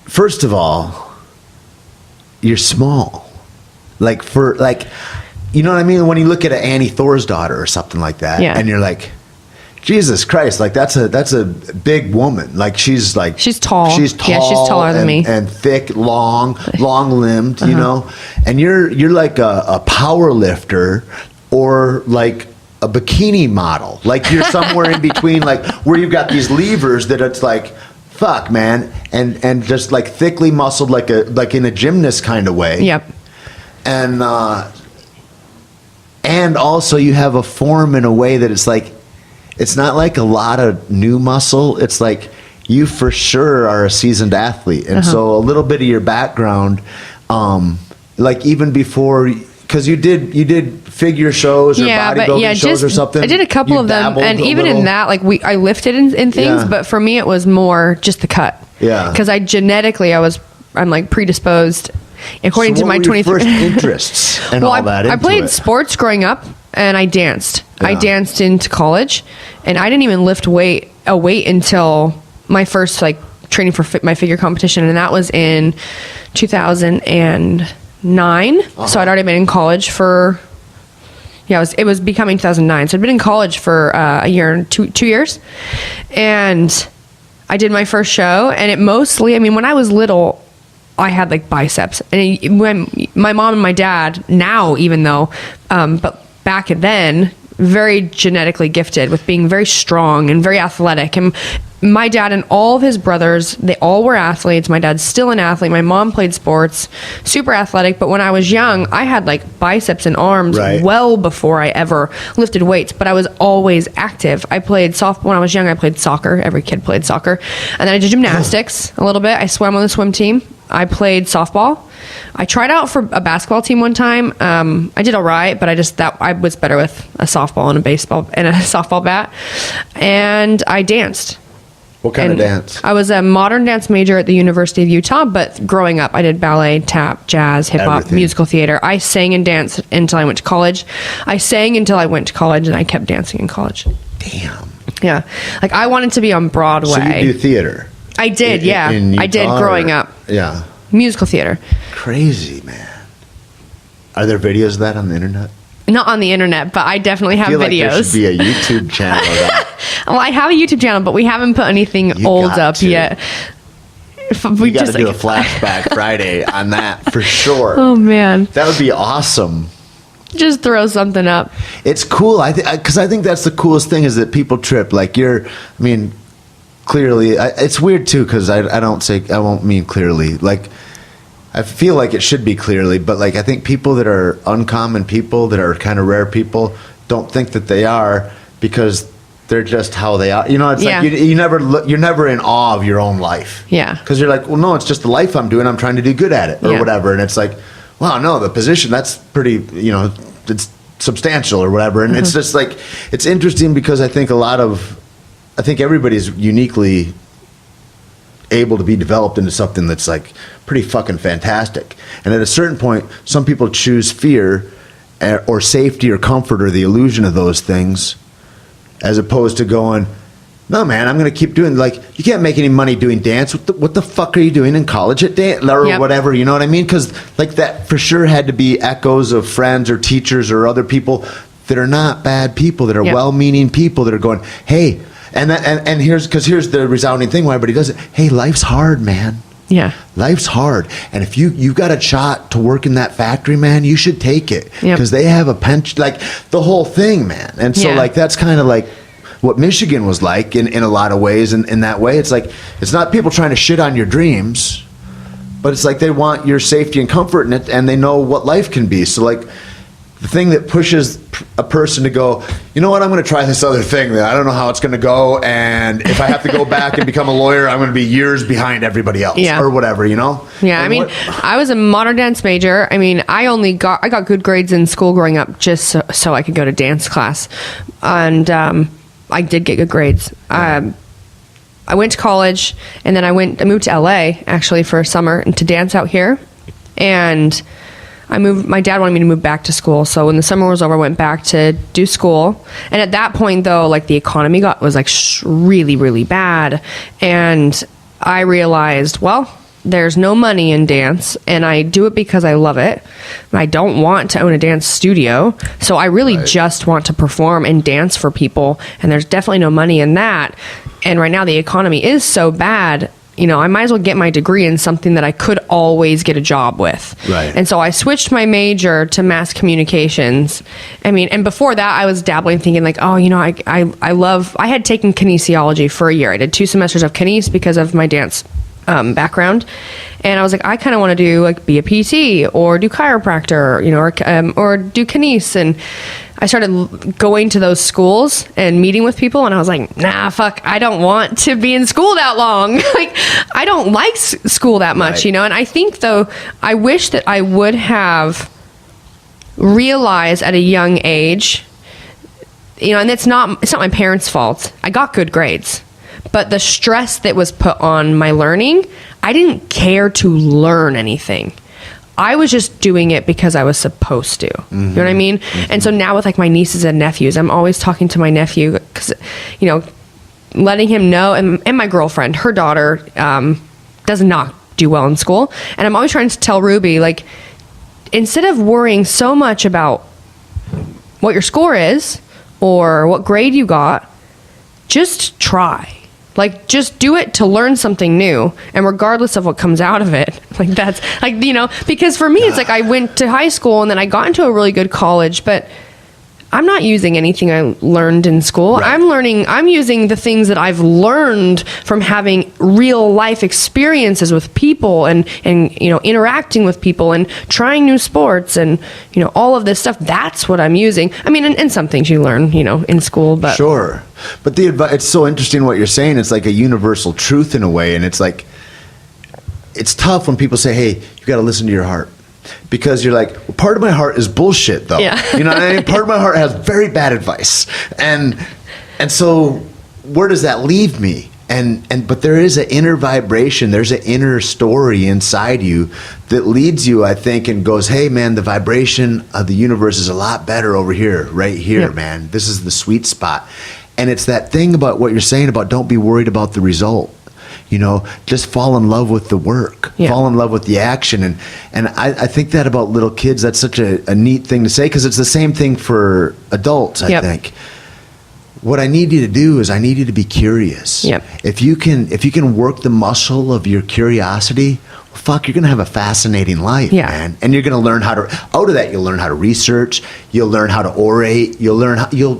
First of all, you're small. You know what I mean? When you look at an Annie Thorisdottir or something like that, and you're like, Jesus Christ, that's a big woman. She's tall. She's tall. Yeah, she's taller than me. And thick, long limbed, you know? And you're like a power lifter or like a bikini model. You're somewhere in between, where you've got these levers that it's fuck, man. And just thickly muscled, like in a gymnast kind of way. Yep. And also you have a form in a way that it's not like a lot of new muscle. It's you for sure are a seasoned athlete. And so a little bit of your background, even before, because you did figure shows or bodybuilding shows or something. I did a couple of them. And even in that, I lifted in things, but for me it was more just the cut. Yeah. Because I'm predisposed. According to my 23 first interests and all that. I played sports growing up, and I danced. Yeah. I danced into college, and I didn't even lift a weight until my first training for my figure competition, and that was in 2009. So I'd already been in college for it was becoming 2009. So I'd been in college for a year and 2 years, and I did my first show, and it mostly, when I was little, I had biceps, and when my mom and my dad now, even though, but back then, very genetically gifted with being very strong and very athletic. And my dad and all of his brothers, they all were athletes. My dad's still an athlete. My mom played sports, super athletic. But when I was young, I had biceps and arms well before I ever lifted weights. But I was always active. I played softball when I was young. I played soccer. Every kid played soccer. And then I did gymnastics a little bit. I swam on the swim team. I played softball. I tried out for a basketball team one time. I did all right, but I was better with a softball and a baseball and a softball bat. And I danced. What kind of dance? I was a modern dance major at the University of Utah, but growing up, I did ballet, tap, jazz, hip hop, musical theater. I sang and danced until I went to college. I sang until I went to college, and I kept dancing in college. Damn. Yeah. I wanted to be on Broadway. So you do theater? I did, I did growing up. Yeah. Musical theater. Crazy, man. Are there videos of that on the internet? Not on the internet, but I definitely have videos. There should be a YouTube channel of that. Well, I have a YouTube channel, but we haven't put anything old up yet. We got to do a flashback Friday on that for sure. Oh, man. That would be awesome. Just throw something up. It's cool. Because I think that's the coolest thing is that people trip. Clearly, it's weird too because I won't mean clearly. I feel like it should be clearly, but I think people that are uncommon people, that are kind of rare people, don't think that they are because they're just how they are. It's you're never in awe of your own life. Yeah. Because you're well, no, it's just the life I'm doing. I'm trying to do good at it or whatever. And it's wow, no, the position, that's pretty, it's substantial or whatever. And it's just it's interesting because I think everybody's uniquely able to be developed into something that's pretty fucking fantastic. And at a certain point, some people choose fear or safety or comfort or the illusion of those things as opposed to going, no, man, I'm going to keep doing, you can't make any money doing dance. What the fuck are you doing in college at dance or whatever? You know what I mean? Because that for sure had to be echoes of friends or teachers or other people that are not bad people, that are Yep. well-meaning people that are going, hey, and here's the resounding thing why everybody does it. Hey, life's hard, man. Yeah. Life's hard. And if you've got a shot to work in that factory, man, you should take it. Yep. Because they have a pension, like the whole thing, man. And so Yeah. like that's kind of like what Michigan was like in a lot of ways. And in that way, it's like, it's not people trying to shit on your dreams, but it's like they want your safety and comfort in it, and they know what life can be. So like the thing that pushes a person to go, you know what, I'm going to try this other thing that I don't know how it's going to go, and if I have to go back and become a lawyer, I'm going to be years behind everybody else, or whatever, you know? Yeah, And I mean, I was a modern dance major. I mean, I got good grades in school growing up just so I could go to dance class, and I did get good grades. I went to college, and then I moved to LA actually for a summer and to dance out here, and my dad wanted me to move back to school. So when the summer was over, I went back to do school. And at that point though, like the economy was like really, really bad. And I realized, well, there's no money in dance, and I do it because I love it. I don't want to own a dance studio. So I really just want to perform and dance for people. And there's definitely no money in that. And right now the economy is so bad, you know, I might as well get my degree in something that I could always get a job with. Right. And so I switched my major to mass communications. I mean, and before that I was dabbling, thinking like, oh, you know, I had taken kinesiology for a year. I did 2 semesters of kines because of my dance background. And I was like, I kind of want to do like be a PT or do chiropractor, you know, or do kines. And I started going to those schools and meeting with people, and I was like, nah, fuck, I don't want to be in school that long. Like, I don't like school that much, you know? And I think though, I wish that I would have realized at a young age, you know, and it's not my parents' fault. I got good grades, but the stress that was put on my learning, I didn't care to learn anything. I was just doing it because I was supposed to. You know what I mean? And so now with like my nieces and nephews, I'm always talking to my nephew because, you know, letting him know, and my girlfriend, her daughter does not do well in school. And I'm always trying to tell Ruby, like, instead of worrying so much about what your score is or what grade you got, just try. Like, just do it to learn something new, and regardless of what comes out of it, like that's like, you know, because for me it's like I went to high school and then I got into a really good college, but I'm not using anything I learned in school. Right. I'm using the things that I've learned from having real life experiences with people and you know, interacting with people and trying new sports and, you know, all of this stuff. That's what I'm using. I mean, and some things you learn, you know, in school, but sure. But it's so interesting what you're saying. It's like a universal truth in a way, and it's like, it's tough when people say, hey, you got to listen to your heart. Because you're like, well, part of my heart is bullshit, though. Yeah. You know what I mean? Part of my heart has very bad advice, and so where does that leave me? But there is an inner vibration. There's an inner story inside you that leads you, I think, and goes, hey, man, the vibration of the universe is a lot better over here, right here, Yeah. man. This is the sweet spot. And it's that thing about what you're saying about don't be worried about the result. You know, just fall in love with the work, fall in love with the action. And I think that about little kids, that's such a neat thing to say, because it's the same thing for adults, I think. What I need you to do is I need you to be curious. Yep. If you can work the muscle of your curiosity, well, fuck, you're going to have a fascinating life, man. And you're going to learn how to, out of that, you'll learn how to research, you'll learn how to orate,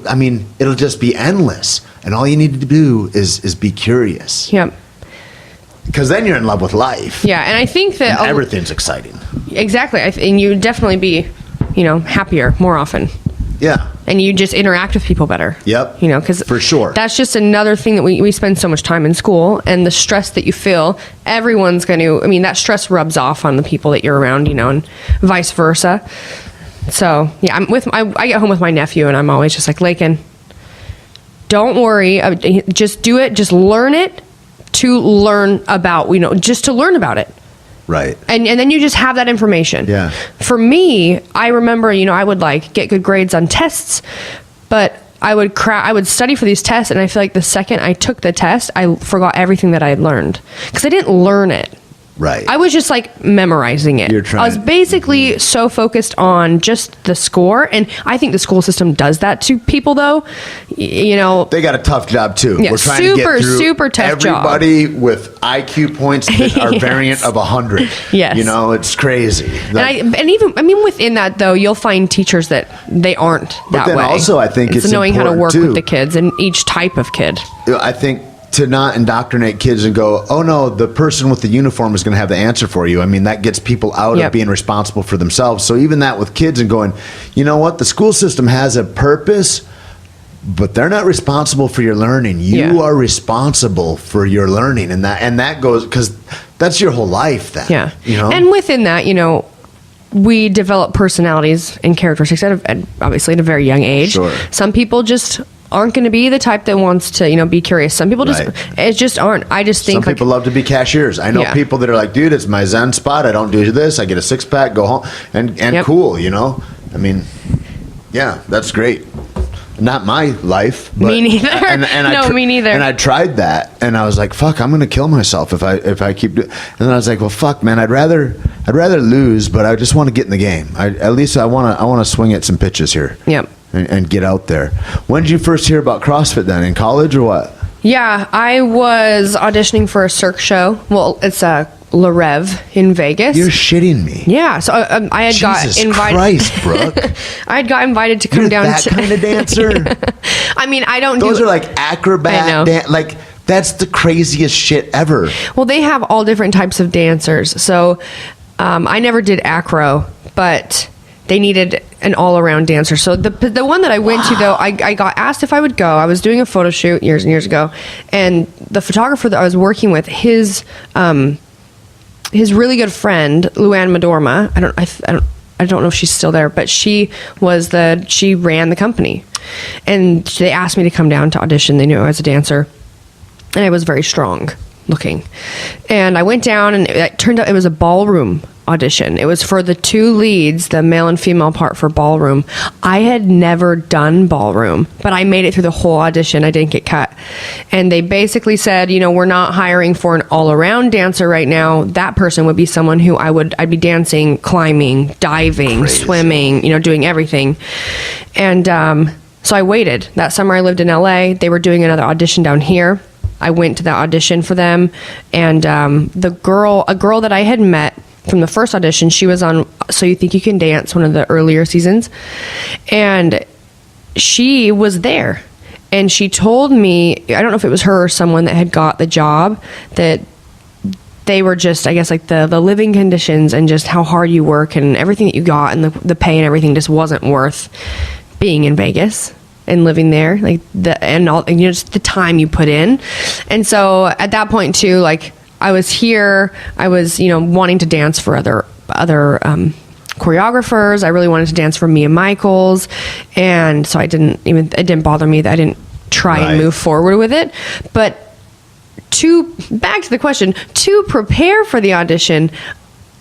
I mean, it'll just be endless. And all you need to do is be curious. Yep. Because then you're in love with life. Yeah, and I think that and everything's exciting. Exactly, and you would definitely be, you know, happier more often. Yeah. And you just interact with people better. Yep. You know, because for sure, that's just another thing that we spend so much time in school, and the stress that you feel, everyone's going to, I mean, that stress rubs off on the people that you're around, you know, and vice versa. So yeah, I get home with my nephew, and I'm always just like, Lakin, don't worry, just do it, just learn it. To learn about, you know, just to learn about it. Right. And then you just have that information. Yeah. For me, I remember, you know, I would like get good grades on tests, but I would study for these tests, and I feel like the second I took the test, I forgot everything that I had learned because I didn't learn it. Right. I was just like memorizing it. I was basically so focused on just the score, and I think the school system does that to people, though. You know, they got a tough job too. Yeah, We're trying to get through super tough job. Everybody with IQ points that are variant of 100. Yes. You know, it's crazy. And even within that, though, you'll find teachers that they aren't that then way. Also, I think it's knowing how to work too. with the kids and each type of kid. I think to not indoctrinate kids and go, oh no, the person with the uniform is going to have the answer for you. I mean, that gets people out of being responsible for themselves. So even that with kids and going, you know what, the school system has a purpose, but they're not responsible for your learning. You are responsible for your learning, and that goes, because that's your whole life. Then, you know, and within that, you know, we develop personalities and characteristics obviously at a very young age. Sure. Some people just aren't going to be the type that wants to, you know, be curious. Some people just aren't. I just think some people love to be cashiers. I know people that are like, dude, it's my Zen spot. I don't do this. I get a 6-pack, go home, and cool. You know, I mean, yeah, that's great. Not my life. But, me neither. Me neither. And I tried that, and I was like, "Fuck, I'm gonna kill myself if I keep doing." And then I was like, "Well, fuck, man, I'd rather lose, but I just want to get in the game. At least I want to swing at some pitches here. Yep. And get out there." When did you first hear about CrossFit? Then in college or what? Yeah, I was auditioning for a Cirque show. Well, it's a Le Rev in Vegas. You're shitting me. Yeah, so I had got invited. Christ, Brooke. I had got invited to come down. That kind of dancer. I mean, I don't. Those are like acrobat. Like that's the craziest shit ever. Well, they have all different types of dancers. So I never did acro, but they needed an all-around dancer. So the one that I went to, though, I got asked if I would go. I was doing a photo shoot years and years ago, and the photographer that I was working with, his really good friend, Luann Madorma, I don't know if she's still there, but she ran the company, and they asked me to come down to audition. They knew I was a dancer, and I was very strong looking, and I went down, and it turned out it was a ballroom audition. It was for the two leads, the male and female part for ballroom. I had never done ballroom, but I made it through the whole audition. I didn't get cut. And they basically said, you know, we're not hiring for an all-around dancer right now. That person would be someone who I'd be dancing, climbing, diving, swimming, you know, doing everything. And so I waited. That summer I lived in LA. They were doing another audition down here. I went to that audition for them, and a girl that I had met from the first audition, she was on So You Think You Can Dance, one of the earlier seasons, and she was there, and she told me, I don't know if it was her or someone that had got the job, that they were just, I guess, like the living conditions and just how hard you work and everything that you got and the pay and everything just wasn't worth being in Vegas and living there, like just the time you put in. And so at that point too, like, I was here, I was, you know, wanting to dance for other choreographers. I really wanted to dance for Mia Michaels. And so it didn't bother me that I didn't try and move forward with it. But back to the question, to prepare for the audition,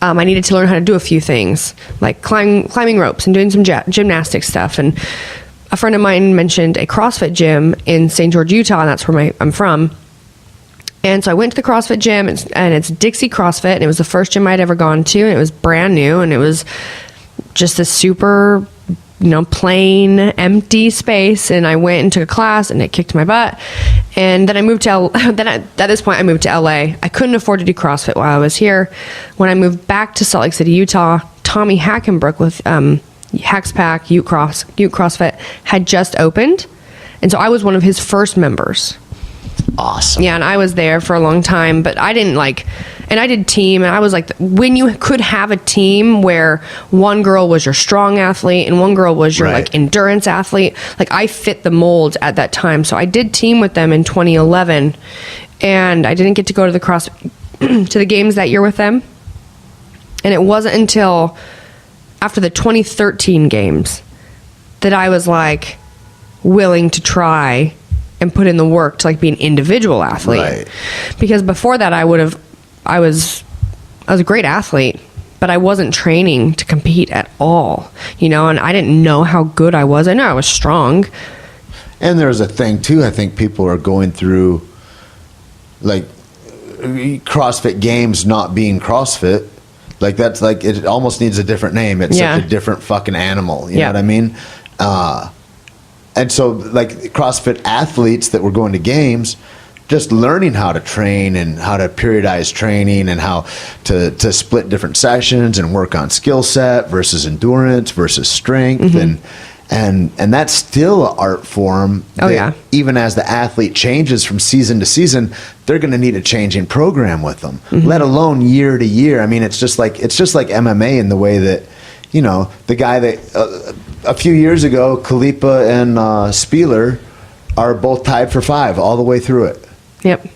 I needed to learn how to do a few things, like climbing ropes and doing some gymnastic stuff. And a friend of mine mentioned a CrossFit gym in St. George, Utah, and that's where I'm from. And so I went to the CrossFit gym, and it's Dixie CrossFit, and it was the first gym I'd ever gone to, and it was brand new, and it was just this super, you know, plain, empty space. And I went and took a class, and it kicked my butt. And then I moved to at this point I moved to LA. I couldn't afford to do CrossFit while I was here. When I moved back to Salt Lake City, Utah, Tommy Hackenbrook with Hackspack Ute CrossFit had just opened, and so I was one of his first members. Awesome. Yeah, and I was there for a long time, but I didn't and I did team, and I was like, when you could have a team where one girl was your strong athlete and one girl was your like endurance athlete, like I fit the mold at that time. So I did team with them in 2011, and I didn't get to go to to the games that year with them. And it wasn't until after the 2013 games that I was like willing to try and put in the work to like be an individual athlete. Because before that I was a great athlete, but I wasn't training to compete at all, you know, and I didn't know how good I was. I know I was strong. And there's a thing too, I think people are going through, like, CrossFit Games not being CrossFit. Like that's like it almost needs a different name. It's such a different fucking animal. You know what I mean? And so like CrossFit athletes that were going to games, just learning how to train and how to periodize training and how to split different sessions and work on skill set versus endurance versus strength and that's still an art form. Even as the athlete changes from season to season, they're going to need a changing program with them, let alone year to year. I mean, it's just like MMA in the way that, you know, the guy that a few years ago, Khalipa and Spieler are both tied for 5 all the way through it. Yep.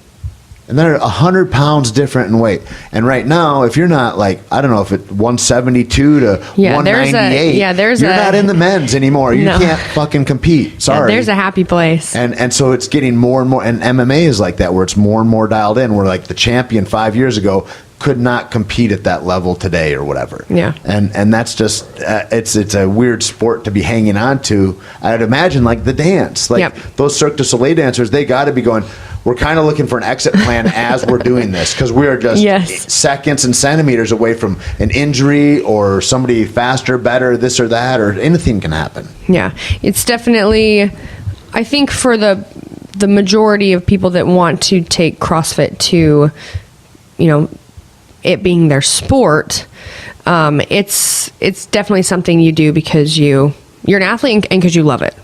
And they're 100 pounds different in weight. And right now, if you're not like, I don't know if it's 172 to 198, you're not in the men's anymore. You can't fucking compete. Sorry. There's a happy place. And so it's getting more and more, and MMA is like that, where it's more and more dialed in, where like the champion 5 years ago could not compete at that level today or whatever. Yeah. And that's just, it's a weird sport to be hanging on to. I'd imagine like the dance, like those Cirque du Soleil dancers, they got to be going, we're kind of looking for an exit plan as we're doing this, because we're just seconds and centimeters away from an injury or somebody faster, better, this or that, or anything can happen. Yeah, it's definitely, I think for the majority of people that want to take CrossFit to, you know, it being their sport, it's definitely something you do because you're an athlete and because you love it.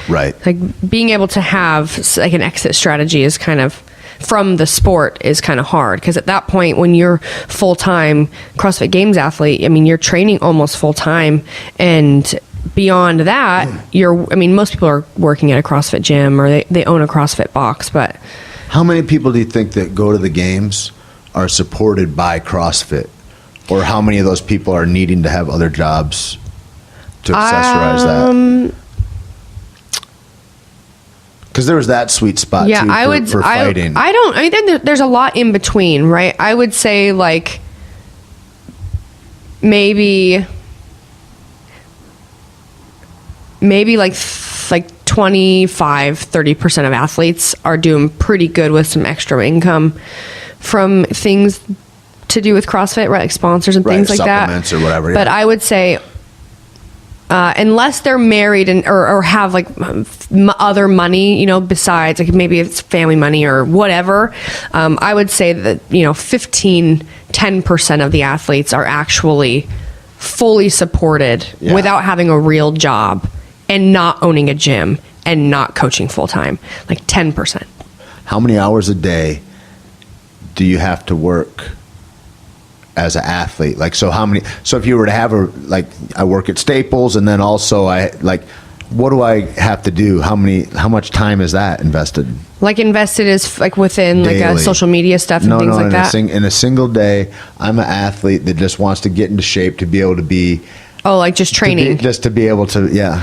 Right. Like being able to have like an exit strategy is kind of from the sport is kind of hard, because at that point when you're full-time CrossFit Games athlete, I mean, you're training almost full-time, and beyond that, most people are working at a CrossFit gym or they own a CrossFit box. But how many people do you think that go to the games are supported by CrossFit, or how many of those people are needing to have other jobs to accessorize that? Because there was that sweet spot too for fighting. I think there's a lot in between, right? I would say like maybe like 25-30% of athletes are doing pretty good with some extra income from things to do with CrossFit, right? Like sponsors and things like that. Supplements or whatever. But I would say, unless they're married or have like other money, you know, besides like maybe it's family money or whatever, I would say that, you know, 10% of the athletes are actually fully supported without having a real job and not owning a gym and not coaching full time. Like 10%. How many hours a day do you have to work as an athlete? Like, so if you were to have I work at Staples, and then also what do I have to do? How much time is that invested? Like invested is like within daily, like a social media stuff and things like that? In a single day, I'm an athlete that just wants to get into shape to be able to be... Oh, like just training? Just to be able to,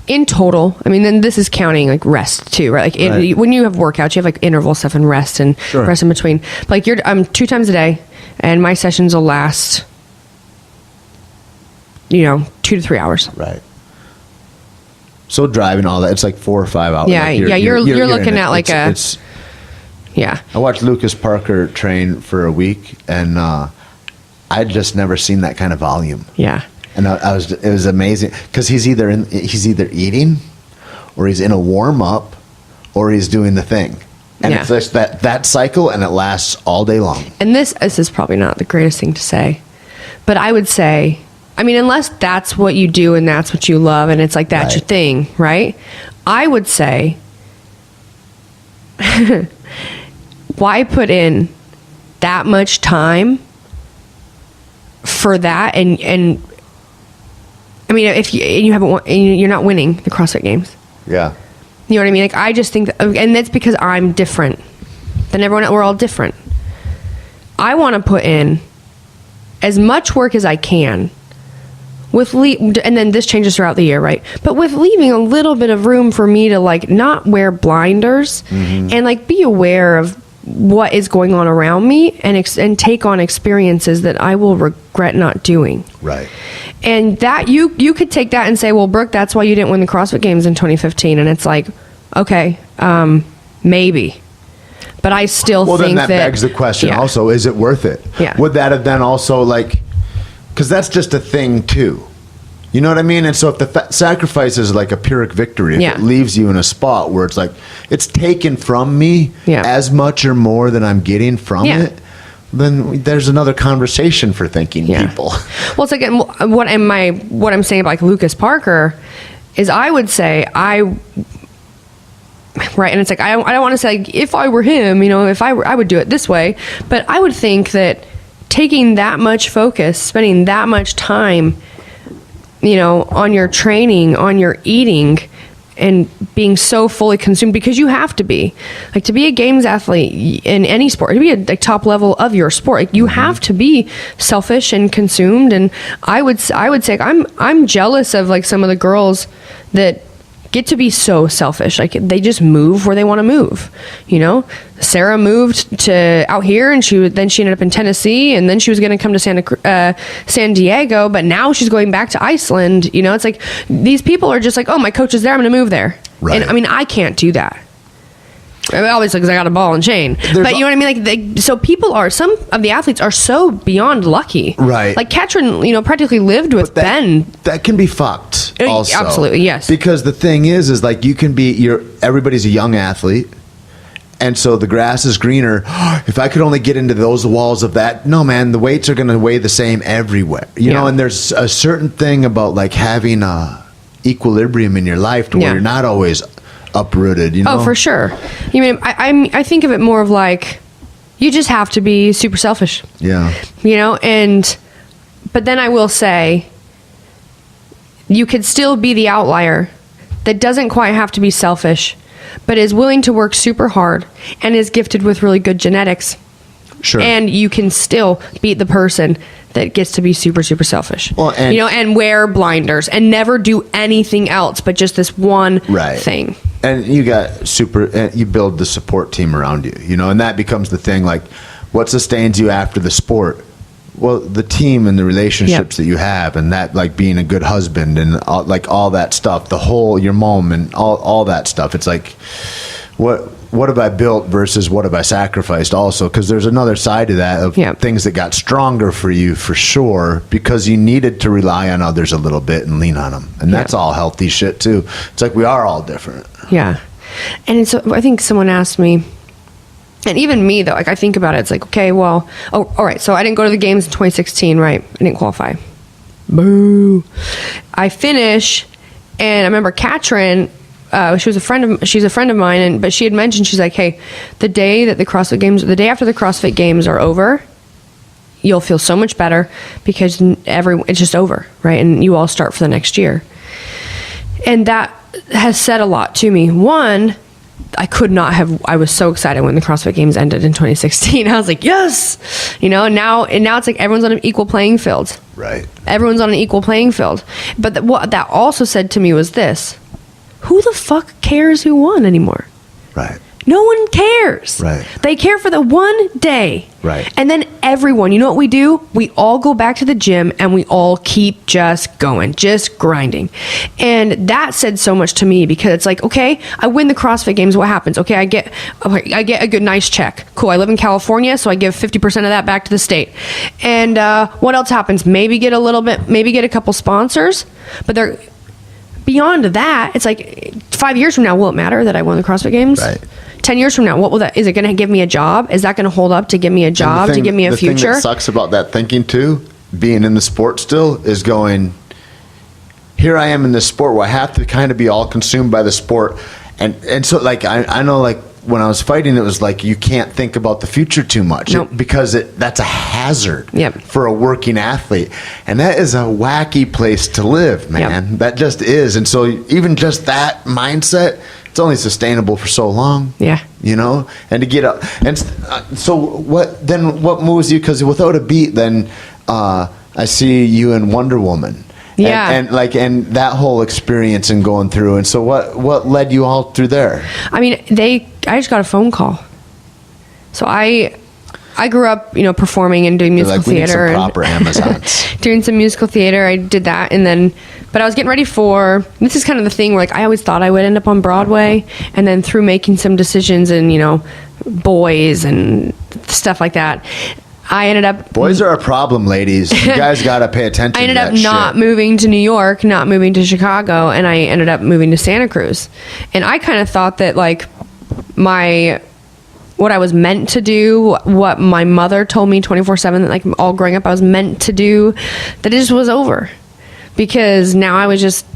in total, I mean, then this is counting like rest too, right? Like when you have workouts, you have like interval stuff and rest and rest in between. But like I'm 2 times a day, and my sessions will last, you know, 2 to 3 hours. Right. So driving all that, it's like 4 or 5 hours. Yeah, like you're looking at like yeah. I watched Lucas Parker train for a week, and I'd just never seen that kind of volume. Yeah. And it was amazing, because he's either eating, or he's in a warm up, or he's doing the thing, and it's just that cycle, and it lasts all day long. And this is probably not the greatest thing to say, but I would say, I mean, unless that's what you do and that's what you love, and it's like that's your thing, right? I would say, why put in that much time for that, and I mean, if you haven't won, you're not winning the CrossFit Games. Yeah. You know what I mean? Like, I just think that, and that's because I'm different than everyone else. We're all different. I want to put in as much work as I can and then this changes throughout the year, right? But with leaving a little bit of room for me to like not wear blinders and like be aware of what is going on around me and take on experiences that I will regret not doing. Right. And that you could take that and say, well, Brooke, that's why you didn't win the CrossFit Games in 2015. And it's like, okay, maybe. But I still Well, think then that begs the question yeah. also, is it worth it? Yeah. Would that have been also like, because that's just a thing too. You know what I mean? And so if the sacrifice is like a Pyrrhic victory, if Yeah. it leaves you in a spot where it's like, it's taken from me as much or more than I'm getting from it, then there's another conversation for thinking people. Well, it's like, what I'm saying about like Lucas Parker is I would say right, and it's like I don't want to say like, if I were him, you know, if I would do it this way, but I would think that taking that much focus, spending that much time, you know, on your training, on your eating, and being so fully consumed, because you have to be, like, to be a games athlete in any sport, to be at the top level of your sport, like, you have to be selfish and consumed. And I would say I'm jealous of like some of the girls that get to be so selfish. Like, they just move where they want to move. You know, Sarah moved to out here, and she ended up in Tennessee, and then she was going to come to San Diego, but now she's going back to Iceland. You know, it's like these people are just like, oh, my coach is there, I'm going to move there. Right. And I mean, I can't do that. I mean, obviously, because I got a ball and chain. But you know what I mean? Like, so people are, some of the athletes are so beyond lucky. Right. Like Katrin, you know, practically lived with Ben. That can be fucked also. Absolutely, yes. Because the thing is like, you can be, everybody's a young athlete. And so the grass is greener. If I could only get into those walls of that, no, man, the weights are going to weigh the same everywhere. You know, and there's a certain thing about like having a equilibrium in your life to where you're not always uprooted, you know? Oh, for sure. You mean, I think of it more of like, you just have to be super selfish. Yeah. You know, but then I will say, you could still be the outlier that doesn't quite have to be selfish, but is willing to work super hard and is gifted with really good genetics. Sure. And you can still beat the person that gets to be super, super selfish. Well, and, you know, and wear blinders and never do anything else but just this one thing. And you you build the support team around you, you know, and that becomes the thing. Like, what sustains you after the sport? Well, the team and the relationships that you have, and that, like, being a good husband and all that stuff, your mom and all that stuff. It's like, what have I built versus what have I sacrificed also? Because there's another side to that of things that got stronger for you, for sure, because you needed to rely on others a little bit and lean on them. And that's all healthy shit too. It's like, we are all different. Yeah. And I think someone asked me, and even me though, like, I think about it, it's like, okay, well, all right, so I didn't go to the games in 2016, right? I didn't qualify. Boo. I finish, and I remember Katrin, she's a friend of mine, but she had mentioned, she's like, hey, the day after the CrossFit Games are over, you'll feel so much better because it's just over, right? And you all start for the next year. And that has said a lot to me. One, I was so excited when the CrossFit Games ended in 2016. I was like, yes, you know, and now it's like everyone's on an equal playing field. Right. Everyone's on an equal playing field. But what that also said to me was this: who the fuck cares who won anymore? Right. No one cares. Right. They care for the one day. Right. And then everyone, you know what we do? We all go back to the gym and we all keep just going, just grinding. And that said so much to me, because it's like, okay, I win the CrossFit Games. What happens? Okay, I get a good, nice check. Cool. I live in California, so I give 50% of that back to the state. And what else happens? Maybe get a couple sponsors, but they're beyond that. It's like 5 years from now, will it matter that I won the CrossFit Games? Right. 10 years from now, is it going to give me a job? Is that going to hold up to give me a job, to give me a future? The thing that sucks about that thinking too, being in the sport still, is going, here I am in this sport where I have to kind of be all consumed by the sport. And so, like, I know, like, when I was fighting, it was like, you can't think about the future too much. Nope. Because that's a hazard Yep. for a working athlete. And that is a wacky place to live, man. Yep. That just is. And so even just that mindset, it's only sustainable for so long. Yeah. You know, and to get up. And so what moves you? Because without a beat, then I see you in Wonder Woman. Yeah. And that whole experience and going through. And so what led you all through there? I mean, I just got a phone call. So I grew up, you know, performing and doing musical theater. We need some proper Amazons. Doing some musical theater. I did that, but I was getting ready this is kind of the thing, like, I always thought I would end up on Broadway, and then through making some decisions and, you know, boys and stuff like that. I ended up... Boys are a problem, ladies. You guys got to pay attention I ended to up that not shit. moving to New York, not moving to Chicago, and I ended up moving to Santa Cruz. And I kind of thought that, like, what I was meant to do, what my mother told me 24/7, that, like, all growing up I was meant to do, that it just was over. Because now I was just,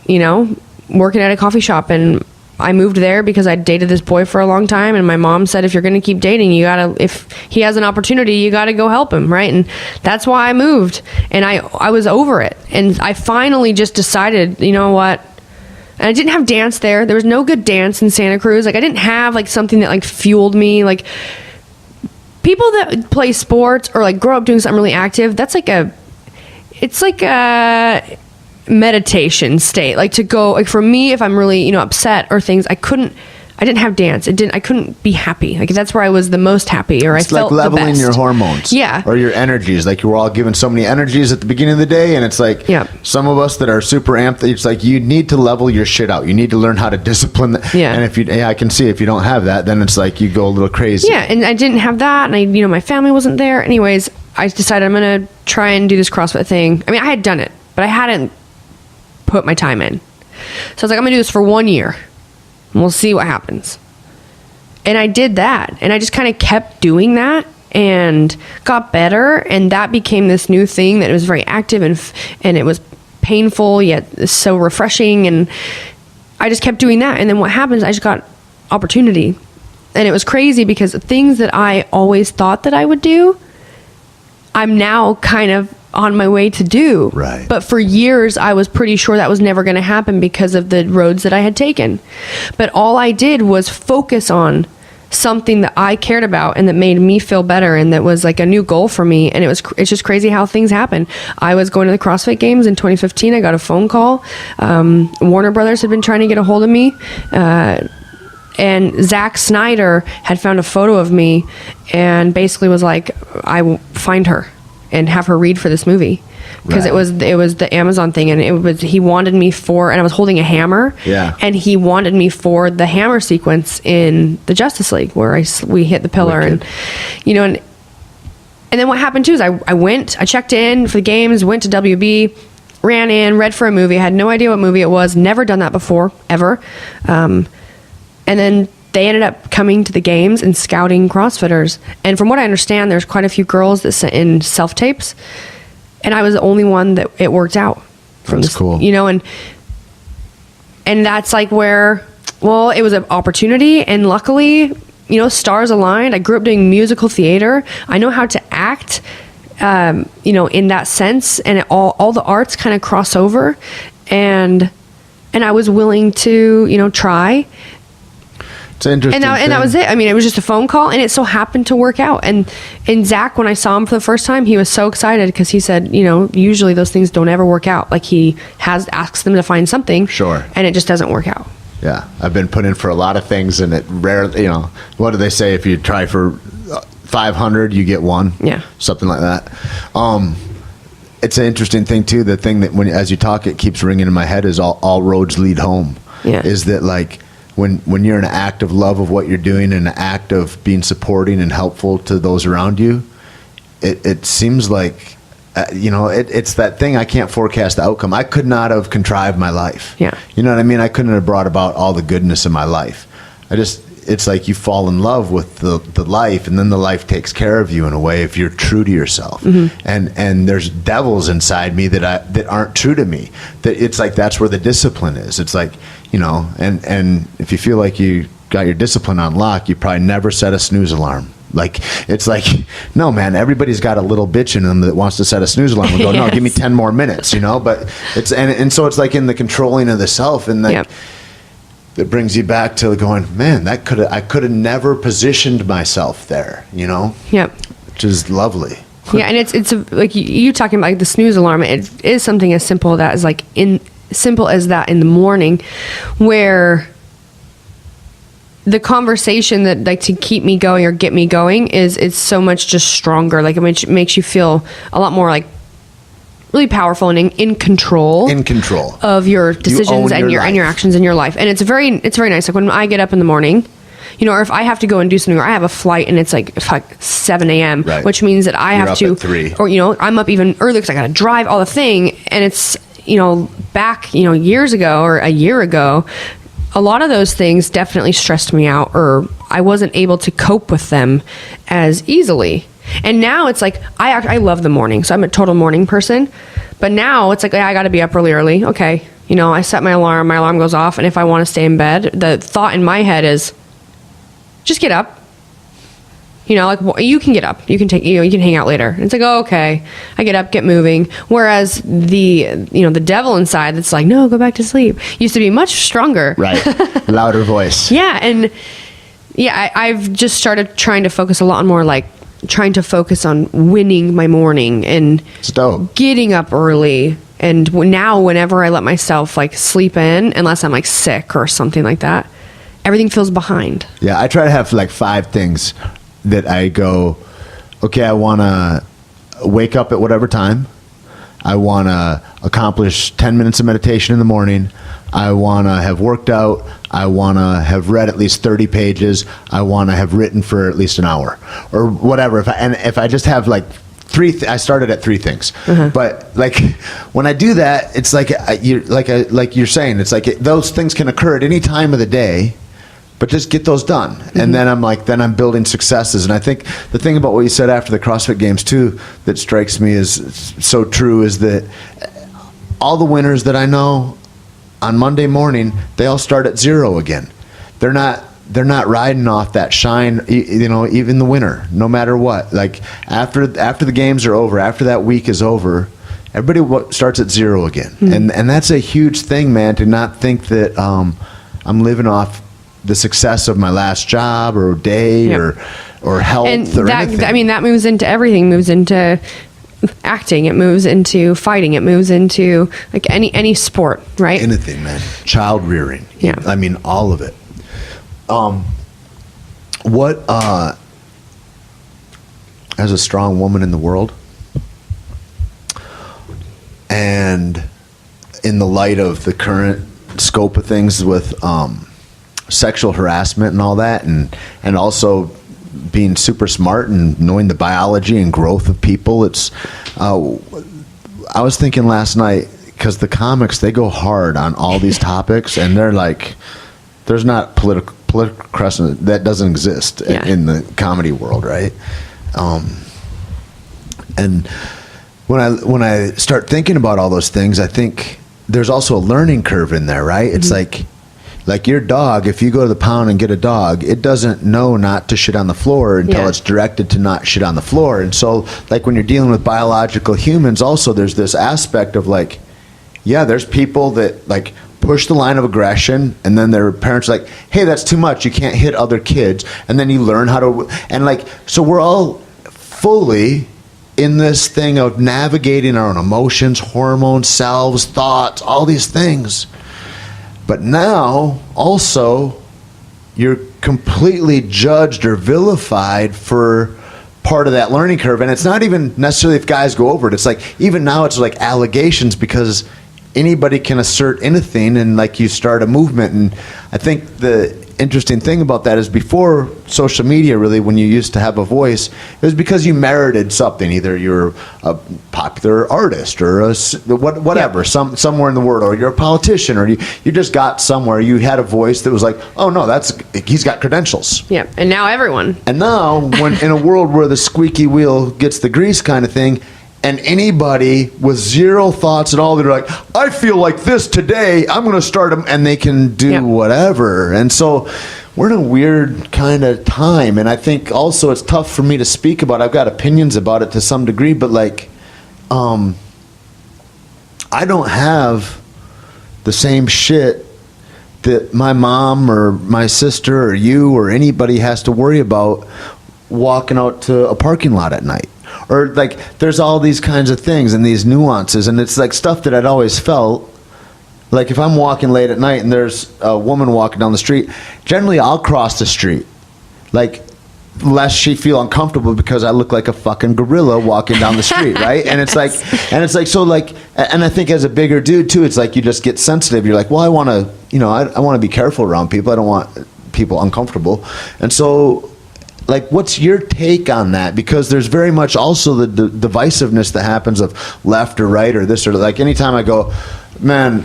working at a coffee shop, and I moved there because I dated this boy for a long time, and my mom said, if you're going to keep dating, if he has an opportunity, you got to go help him, right? And that's why I moved, and I was over it, and I finally just decided, you know what? And I didn't have dance there. There was no good dance in Santa Cruz. Like, I didn't have, like, something that, like, fueled me. Like, people that play sports or, like, grow up doing something really active, it's like a meditation state. Like, to go, like, for me, if I'm really, upset or things, I didn't have dance. I couldn't be happy. Like, that's where I was the most happy, or It's I felt like the leveling best. your hormones. Yeah. Or your energies. Like, you were all given so many energies at the beginning of the day, and it's like, some of us that are super amped, it's like, you need to level your shit out. You need to learn how to discipline that. Yeah. And I can see if you don't have that, then it's like you go a little crazy. Yeah, and I didn't have that, and my family wasn't there. Anyways, I decided I'm going to try and do this CrossFit thing. I mean, I had done it, but I hadn't put my time in. So I was like, I'm going to do this for 1 year, and we'll see what happens. And I did that, and I just kind of kept doing that and got better, and that became this new thing that was very active, and it was painful yet so refreshing, and I just kept doing that. And then what happens, I just got opportunity, and it was crazy because things that I always thought that I would do, I'm now kind of on my way to do. Right. But for years, I was pretty sure that was never going to happen because of the roads that I had taken. But all I did was focus on something that I cared about and that made me feel better, and that was like a new goal for me. And it's just crazy how things happen. I was going to the CrossFit Games in 2015. I got a phone call. Warner Brothers had been trying to get a hold of me. And Zack Snyder had found a photo of me and basically was like, I will find her and have her read for this movie, because it was the Amazon thing, and he wanted me and I was holding a hammer, and he wanted me for the hammer sequence in the Justice League where we hit the pillar. Wicked. And then what happened too is I checked in for the games, went to WB, ran in, read for a movie. I had no idea what movie it was, never done that before ever, and then they ended up coming to the games and scouting CrossFitters. And from what I understand, there's quite a few girls that sent in self-tapes. And I was the only one that it worked out. That's cool. And that's like where, well, it was an opportunity. And luckily, stars aligned. I grew up doing musical theater. I know how to act, in that sense. And all the arts kind of cross over. And I was willing to, try. It's interesting. And that was it. I mean, it was just a phone call, and it so happened to work out. And Zach, when I saw him for the first time, he was so excited because he said, usually those things don't ever work out. Like, he asks them to find something, sure, and it just doesn't work out. Yeah, I've been put in for a lot of things, and it rarely, what do they say? If you try for 500, you get one. Yeah, something like that. It's an interesting thing too. The thing that as you talk, it keeps ringing in my head is all roads lead home. Yeah, is that like. When you're in an act of love of what you're doing and an act of being supporting and helpful to those around you, it seems like, it's that thing. I can't forecast the outcome. I could not have contrived my life. Yeah. You know what I mean? I couldn't have brought about all the goodness in my life. It's like you fall in love with the life, and then the life takes care of you in a way if you're true to yourself. Mm-hmm. And there's devils inside me that aren't true to me. That it's like that's where the discipline is. It's like, and if you feel like you got your discipline on lock, you probably never set a snooze alarm. Like, it's like, no, man, everybody's got a little bitch in them that wants to set a snooze alarm and go, no, give me 10 more minutes, but it's, and so it's like in the controlling of the self, and like, that brings you back to going, man, I could have never positioned myself there, Yep. Which is lovely. Yeah. And it's like you talking about like the snooze alarm. It is something as simple as that in the morning, where the conversation that like to keep me going or get me going is so much just stronger. Like, it makes you feel a lot more like really powerful and in control of your decisions and your actions in your life. And it's very nice. Like, when I get up in the morning, or if I have to go and do something, or I have a flight and it's like 7 a.m., Right. which means that I You're have up to, at 3. or, I'm up even early because I got to drive all the thing. And it's, back, years ago or a year ago, a lot of those things definitely stressed me out, or I wasn't able to cope with them as easily. And now it's like, I love the morning. So I'm a total morning person. But now it's like, I got to be up really early. Okay. I set my alarm goes off. And if I want to stay in bed, the thought in my head is just get up. You can get up. You can you can hang out later. And it's like, oh, okay. I get up, get moving. Whereas the devil inside that's like, no, go back to sleep, used to be much stronger. Right. Louder voice. Yeah. And I've just started trying to focus a lot more, like trying to focus on winning my morning and getting up early. And now whenever I let myself like sleep in, unless I'm like sick or something like that, everything feels behind. Yeah. I try to have like 5 things that I go, okay, I want to wake up at whatever time. I want to accomplish 10 minutes of meditation in the morning. I want to have worked out. I want to have read at least 30 pages. I want to have written for at least an hour or whatever. If I just have like 3, I started at 3 things, but like when I do that, it's like like you're saying, it's like those things can occur at any time of the day. But just get those done. And then I'm building successes. And I think the thing about what you said after the CrossFit Games too, that strikes me as so true, is that all the winners that I know on Monday morning, they all start at 0 again. They're not riding off that shine, even the winner, no matter what. Like after the games are over, after that week is over, everybody starts at 0 again. And that's a huge thing, man, to not think that I'm living off the success of my last job or day or health and or anything. I mean, that moves into everything. Moves into acting. It moves into fighting. It moves into like any sport, right? Anything, man. Child rearing. Yeah. I mean, all of it. What as a strong woman in the world, and in the light of the current scope of things with sexual harassment and all that, and also being super smart and knowing the biology and growth of people, it's I was thinking last night, because the comics, they go hard on all these topics, and they're like, there's not political crescent that doesn't exist in the comedy world, right? And when I start thinking about all those things, I think there's also a learning curve in there, right? It's like your dog, if you go to the pound and get a dog, it doesn't know not to shit on the floor until it's directed to not shit on the floor. And so, like, when you're dealing with biological humans, also there's this aspect of like, there's people that like push the line of aggression, and then their parents are like, hey, that's too much, you can't hit other kids. And then you learn how to, and like, so we're all fully in this thing of navigating our own emotions, hormones, selves, thoughts, all these things. But now, also, you're completely judged or vilified for part of that learning curve. And it's not even necessarily if guys go over it. It's like, even now it's like allegations, because anybody can assert anything, and like you start a movement. And I think the interesting thing about that is, before social media, really, when you used to have a voice, it was because you merited something. Either you're a popular artist or whatever, somewhere in the world, or you're a politician, or you just got somewhere. You had a voice that was like, oh no, he's got credentials. Yeah, and now everyone. And now, when in a world where the squeaky wheel gets the grease kind of thing, and anybody with zero thoughts at all, they're like, I feel like this today, I'm going to start them, and they can do whatever. And so we're in a weird kind of time. And I think also it's tough for me to speak about. I've got opinions about it to some degree, but like, I don't have the same shit that my mom or my sister or you or anybody has to worry about walking out to a parking lot at night. Or like, there's all these kinds of things and these nuances, and it's like stuff that I'd always felt. Like, if I'm walking late at night and there's a woman walking down the street, generally I'll cross the street, like, lest she feel uncomfortable because I look like a fucking gorilla walking down the street, right? And it's like, so like, and I think as a bigger dude too, it's like you just get sensitive. You're like, well, I want to, I want to be careful around people. I don't want people uncomfortable. And so, like, what's your take on that? Because there's very much also the divisiveness that happens of left or right or this or like. Anytime I go, man,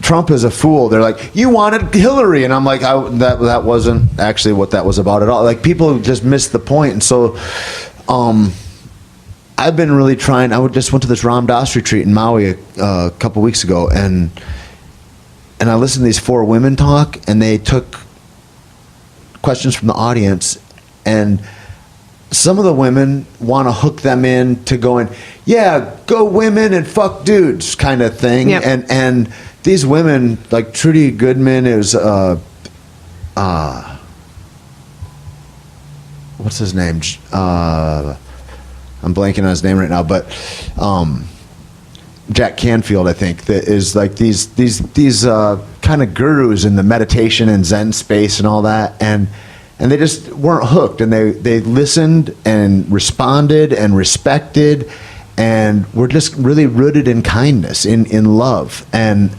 Trump is a fool, they're like, you wanted Hillary, and I'm like, that wasn't actually what that was about at all. Like, people just miss the point. And so I've been really trying. Just went to this Ram Dass retreat in Maui a couple weeks ago, and I listened to these 4 women talk, and they took questions from the audience, and some of the women want to hook them in to going, yeah, go women and fuck dudes kind of thing. Yep. And these women, like Trudy Goodman, is what's his name? I'm blanking on his name right now, but Jack Canfield, I think, that is like these kind of gurus in the meditation and Zen space and all that, and they just weren't hooked, and they listened and responded and respected, and were just really rooted in kindness, in love, and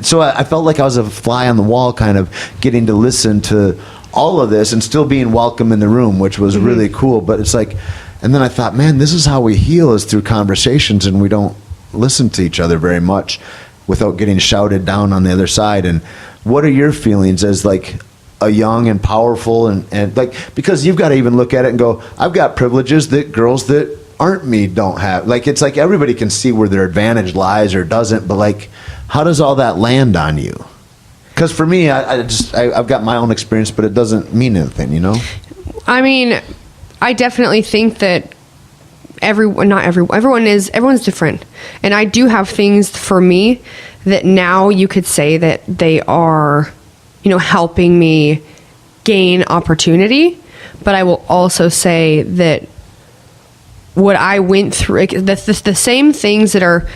so I felt like I was a fly on the wall, kind of getting to listen to all of this and still being welcome in the room, which was really cool. But it's like, and then I thought, man, this is how we heal, is through conversations, and we don't listen to each other very much without getting shouted down on the other side. And what are your feelings as like a young and powerful and like, because you've got to even look at it and go, I've got privileges that girls that aren't me don't have. Like, it's like everybody can see where their advantage lies or doesn't, but like, how does all that land on you? Because for me, I've got my own experience, but it doesn't mean anything, you know? I mean, I definitely think that everyone's different. And I do have things for me that now you could say that they are, helping me gain opportunity. But I will also say that what I went through, the same things that are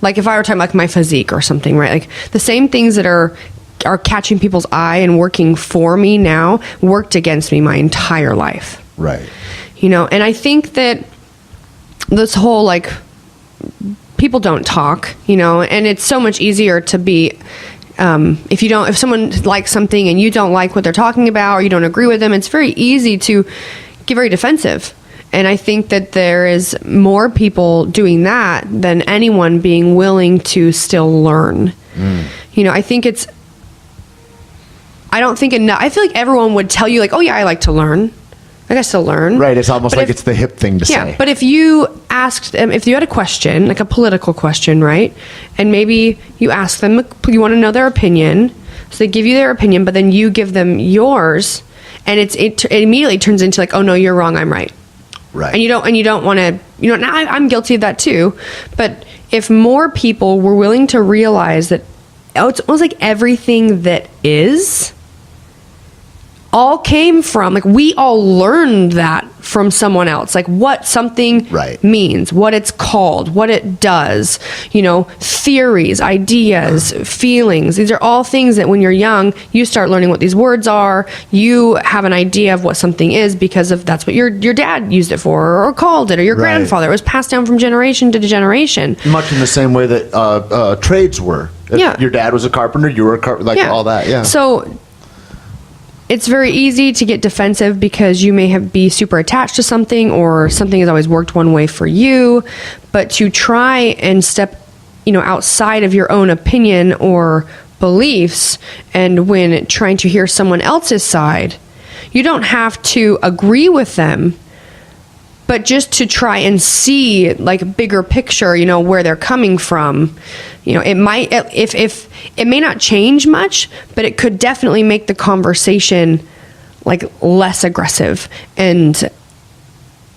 like if I were talking like my physique or something, right? Like the same things that are catching people's eye and working for me now worked against me my entire life. Right. And I think that this whole like people don't talk, and it's so much easier to be if someone likes something and you don't like what they're talking about or you don't agree with them, it's very easy to get very defensive. And I think that there is more people doing that than anyone being willing to still learn. I think I don't think enough. I feel like everyone would tell you like, oh yeah, I like to learn. I guess to learn. Right. It's almost like it's the hip thing to say. Yeah. But if you asked them, if you had a question, like a political question, right? And maybe you ask them, you want to know their opinion. So they give you their opinion, but then you give them yours. And it immediately turns into like, oh no, you're wrong, I'm right. Right. And you don't want to, now I'm guilty of that too. But if more people were willing to realize that it's almost like everything that is all came from, like, we all learned that from someone else, like what something means, what it's called, what it does, theories, ideas, feelings. These are all things that when you're young, you start learning what these words are. You have an idea of what something is because of that's what your dad used it for or called it, or your grandfather. It was passed down from generation to generation. Much in the same way that trades were. If your dad was a carpenter, you were a carpenter, all that. Yeah. So it's very easy to get defensive because you may be super attached to something, or something has always worked one way for you. But to try and step, outside of your own opinion or beliefs, and when trying to hear someone else's side, you don't have to agree with them, but just to try and see like bigger picture, where they're coming from. It might, if it may not change much, but it could definitely make the conversation like less aggressive, and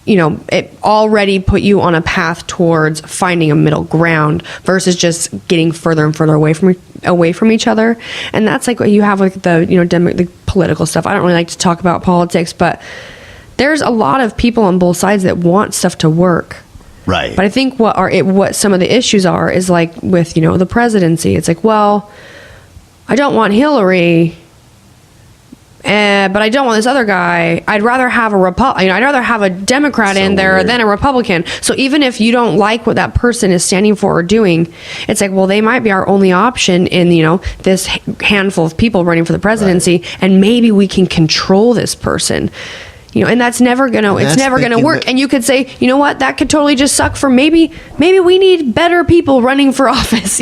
it already put you on a path towards finding a middle ground versus just getting further and further away from each other. And that's like what you have with the political stuff. I don't really like to talk about politics, but there's a lot of people on both sides that want stuff to work. Right. But I think what some of the issues are is like with, the presidency. It's like, well, I don't want Hillary, but I don't want this other guy. I'd rather have I'd rather have a Democrat in there than a Republican. So even if you don't like what that person is standing for or doing, it's like, well, they might be our only option in, this handful of people running for the presidency, and maybe we can control this person. And that's never gonna work. And you could say, you know what, that could totally just suck for maybe we need better people running for office,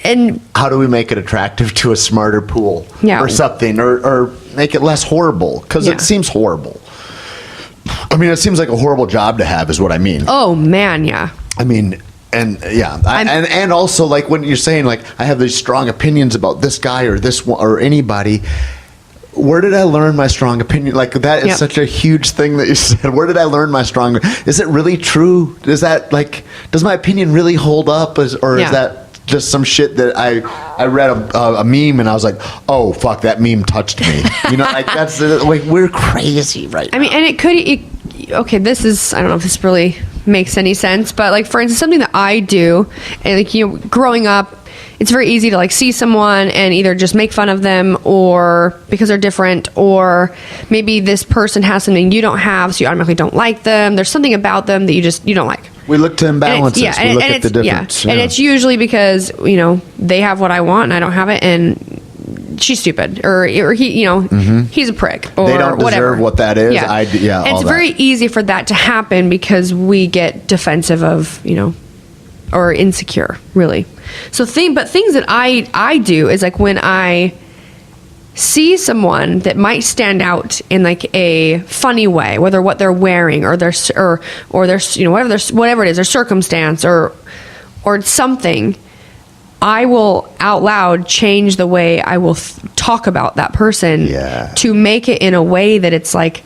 And how do we make it attractive to a smarter pool or something, or make it less horrible? Because it seems horrible. I mean, it seems like a horrible job to have is what I mean. Oh man. Yeah. I mean, and also like when you're saying like, I have these strong opinions about this guy or this one or anybody. Where did I learn my strong opinion? Like that is such a huge thing that you said. Where did I learn my strong? Is it really true? Is that like, does my opinion really hold up? Or is that just some shit that I read a meme and I was like, oh fuck, that meme touched me. Like that's like, we're crazy right now. I mean, and it could, okay, this is, I don't know if this really makes any sense, but like for instance, something that I do, and like, growing up, it's very easy to like see someone and either just make fun of them or because they're different, or maybe this person has something you don't have, so you automatically don't like them. There's something about them that you don't like. We look to imbalances. We look at the difference. Yeah. And it's usually because, they have what I want and I don't have it, and she's stupid, or he, he's a prick, or they don't whatever. Deserve what that is. Yeah. And it's very easy for that to happen because we get defensive of, or insecure, really. So things that I do is like when I see someone that might stand out in like a funny way, whether what they're wearing or their whatever it is, their circumstance or something, I will out loud change the way I will talk about that person to make it in a way that it's like,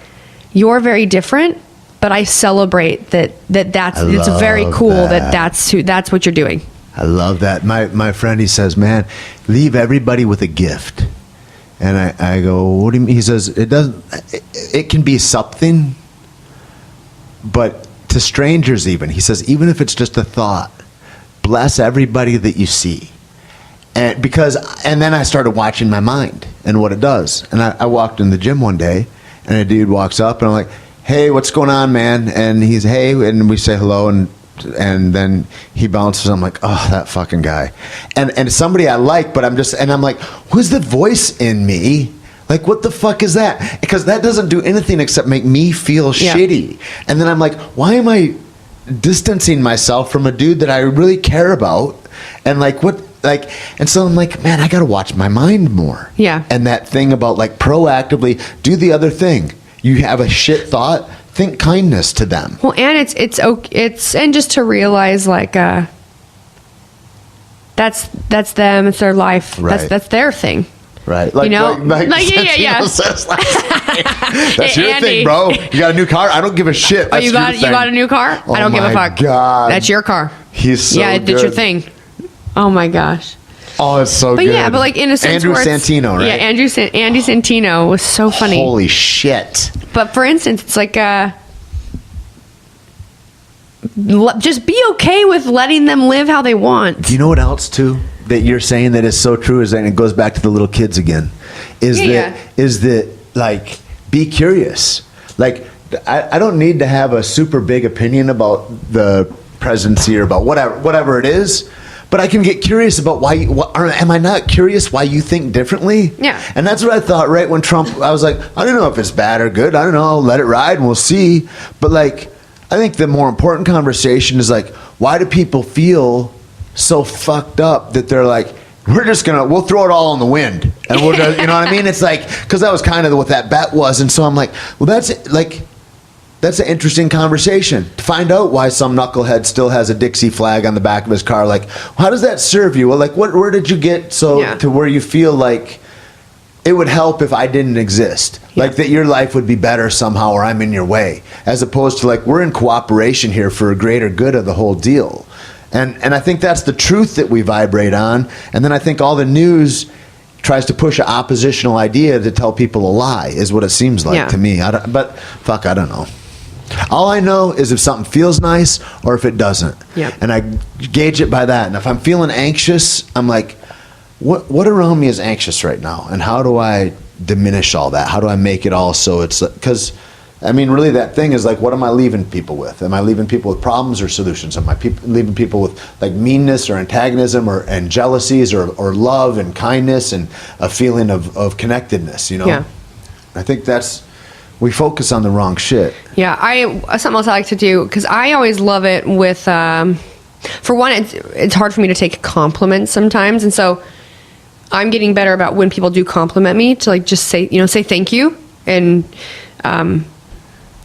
you're very different, but I celebrate that's it's very cool that's what you're doing. I love that. My friend, he says, man, leave everybody with a gift. And I go, what do you mean? He says, it can be something, but to strangers even, he says, even if it's just a thought, bless everybody that you see. And then I started watching my mind and what it does. And I walked in the gym one day and a dude walks up and I'm like, hey, what's going on, man? And he's, hey, and we say hello, and then he bounces. I'm like, oh, that fucking guy. And somebody I like, but I'm like, who's the voice in me? Like, what the fuck is that? Because that doesn't do anything except make me feel shitty. And then I'm like, why am I distancing myself from a dude that I really care about? And like, what? Like, and so I'm like, man, I got to watch my mind more. Yeah. And that thing about like proactively do the other thing. You have a shit thought, think kindness to them. Well, and it's and just to realize like that's them, it's their life. Right. That's their thing. Right. Like, yeah. Says that's your Andy. thing, bro. You got a new car? I don't give a shit. That's you got a new car? Oh, I don't give a fuck. God. That's your car. He's so good. That's your thing. Oh my gosh. Oh, it's so good. But yeah, but like in a sense, Andrew Santino, right? Yeah, Andy Santino was so funny. Holy shit! But for instance, it's like just be okay with letting them live how they want. Do you know what else too that you're saying that is so true? Is that, and it goes back to the little kids again? Is that like, be curious? Like, I don't need to have a super big opinion about the presidency or about whatever it is. But I can get curious about why. Am I not curious why you think differently? Yeah. And that's what I thought right when Trump. I was like, I don't know if it's bad or good. I don't know. I'll let it ride and we'll see. But like, I think the more important conversation is like, why do people feel so fucked up that they're like, we'll throw it all in the wind and we'll just, you know what I mean? It's like, because that was kind of what that bet was, and so I'm like, well, that's an interesting conversation to find out why some knucklehead still has a Dixie flag on the back of his car. Like, how does that serve you? Well, like, where did you get to where you feel like it would help if I didn't exist? Yeah. Like that your life would be better somehow, or I'm in your way, as opposed to like, we're in cooperation here for a greater good of the whole deal. And I think that's the truth that we vibrate on. And then I think all the news tries to push an oppositional idea to tell people a lie, is what it seems like to me. I don't know. All I know is if something feels nice or if it doesn't. Yeah. And I gauge it by that. And if I'm feeling anxious, I'm like, what around me is anxious right now? And how do I diminish all that? How do I make it all so it's, because I mean, really that thing is like, what am I leaving people with? Am I leaving people with problems or solutions? Am I leaving people with like meanness or antagonism and jealousies or love and kindness and a feeling of connectedness, you know? Yeah. I think we focus on the wrong shit. Yeah, something else I like to do, because I always love it with, for one, it's hard for me to take compliments sometimes, and so I'm getting better about when people do compliment me to like just say thank you, and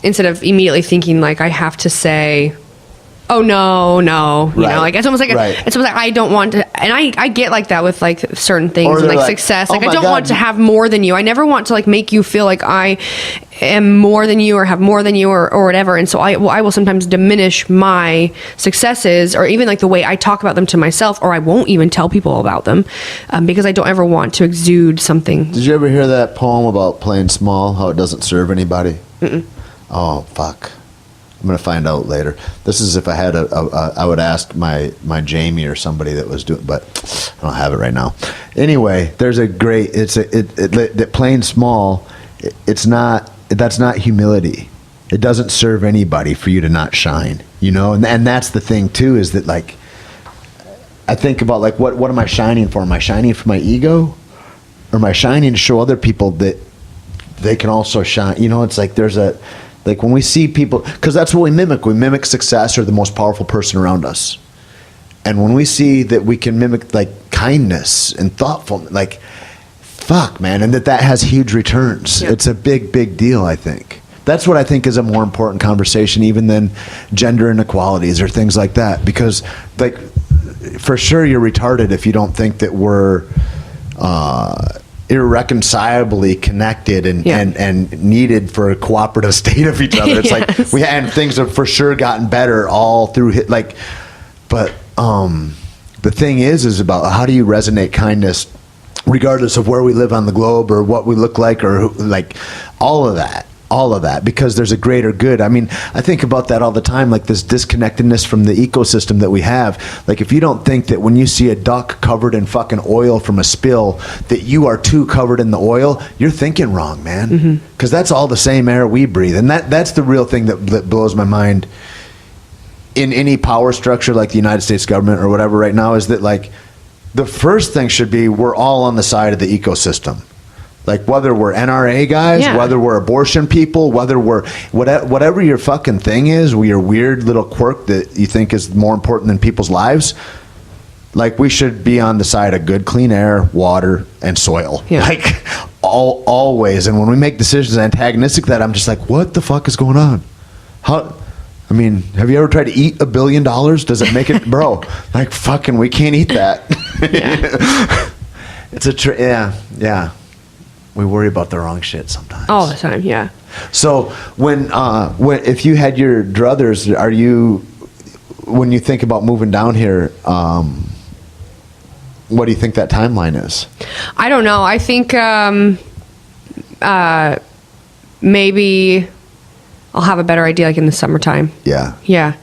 instead of immediately thinking like I have to say, oh no, you know, like it's almost like it's almost like I don't want to, and I get like that with like certain things and like success. Like I don't want to have more than you. I never want to like make you feel like I am more than you or have more than you or whatever. And so I will sometimes diminish my successes or even like the way I talk about them to myself, or I won't even tell people about them because I don't ever want to exude something. Did you ever hear that poem about playing small, how it doesn't serve anybody? Mm-mm. Oh, fuck. I'm going to find out later. This is if I had I would ask my Jamie or somebody that was doing, but I don't have it right now. Anyway, there's a great, that playing small, that's not humility. It doesn't serve anybody for you to not shine, you know? And that's the thing too, is that like, I think about like, what am I shining for? Am I shining for my ego? Or am I shining to show other people that they can also shine? You know, it's like like when we see people, because that's what we mimic success or the most powerful person around us. And when we see that we can mimic like kindness and thoughtfulness, like, fuck, man, and that has huge returns. Yep. It's a big deal, I think. That's what I think is a more important conversation even than gender inequalities or things like that. Because like, for sure you're retarded if you don't think that we're irreconcilably connected and needed for a cooperative state of each other. It's Yes. like and things have for sure gotten better all through but the thing is about how do you resonate kindness regardless of where we live on the globe or what we look like or like all of that, because there's a greater good. I mean, I think about that all the time, like this disconnectedness from the ecosystem that we have. Like if you don't think that when you see a duck covered in fucking oil from a spill that you are too covered in the oil, you're thinking wrong, man. Because that's all the same air we breathe. And that's the real thing that blows my mind in any power structure like the United States government or whatever right now, is that like the first thing should be we're all on the side of the ecosystem. Like whether we're NRA guys, whether we're abortion people, whether we're whatever your fucking thing is, your weird little quirk that you think is more important than people's lives, like we should be on the side of good, clean air, water, and soil. Yeah. Like always. And when we make decisions antagonistic to that, I'm just like, what the fuck is going on? I mean, have you ever tried to eat $1 billion? Does it make it, bro? Like fucking, we can't eat that. It's yeah. We worry about the wrong shit sometimes. All the time, yeah. So when if you had your druthers, when you think about moving down here, what do you think that timeline is? I don't know. I think maybe I'll have a better idea like in the summertime. Yeah. Yeah.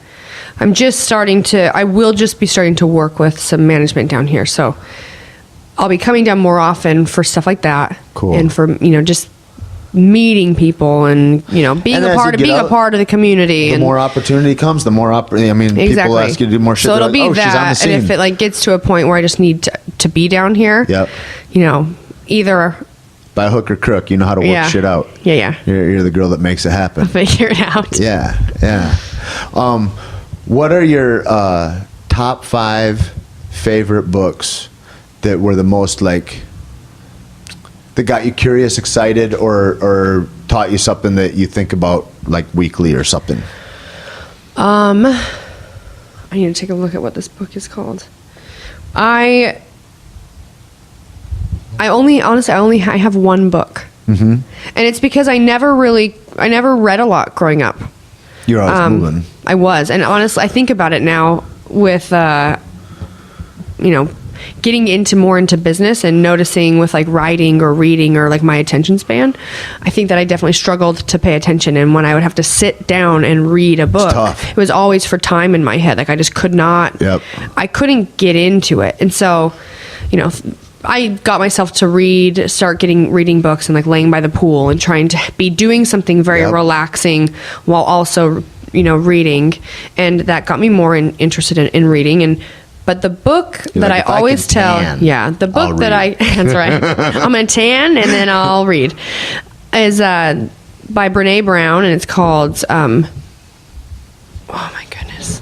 I will just be starting to work with some management down here. So I'll be coming down more often for stuff like that. Cool. And for, just meeting people and, being a part of the community. The more opportunity comes, the more people ask you to do more shit. So it'll be she's on the that. scene. And if it gets to a point where I just need to be down here, yep. Either by hook or crook, you know how to work shit out. Yeah. You're the girl that makes it happen. Figure it out. Yeah. What are your top 5 favorite books that were the most that got you curious, excited, or taught you something that you think about weekly or something? I need to take a look at what this book is called. I have one book. Mm-hmm. And it's because I never read a lot growing up. You're always moving. I was. And honestly, I think about it now with, getting more into business and noticing with writing or reading or my attention span. I think that I definitely struggled to pay attention. And when I would have to sit down and read a book, it was always for time in my head. I just could not, I couldn't get into it. And so, I got myself to start reading books and like laying by the pool and trying to be doing something very relaxing while also, reading. And that got me more interested in reading. But the book that I always tell, the book that that's right. I'm going to tan and then I'll read, is by Brene Brown, and it's called, oh my goodness.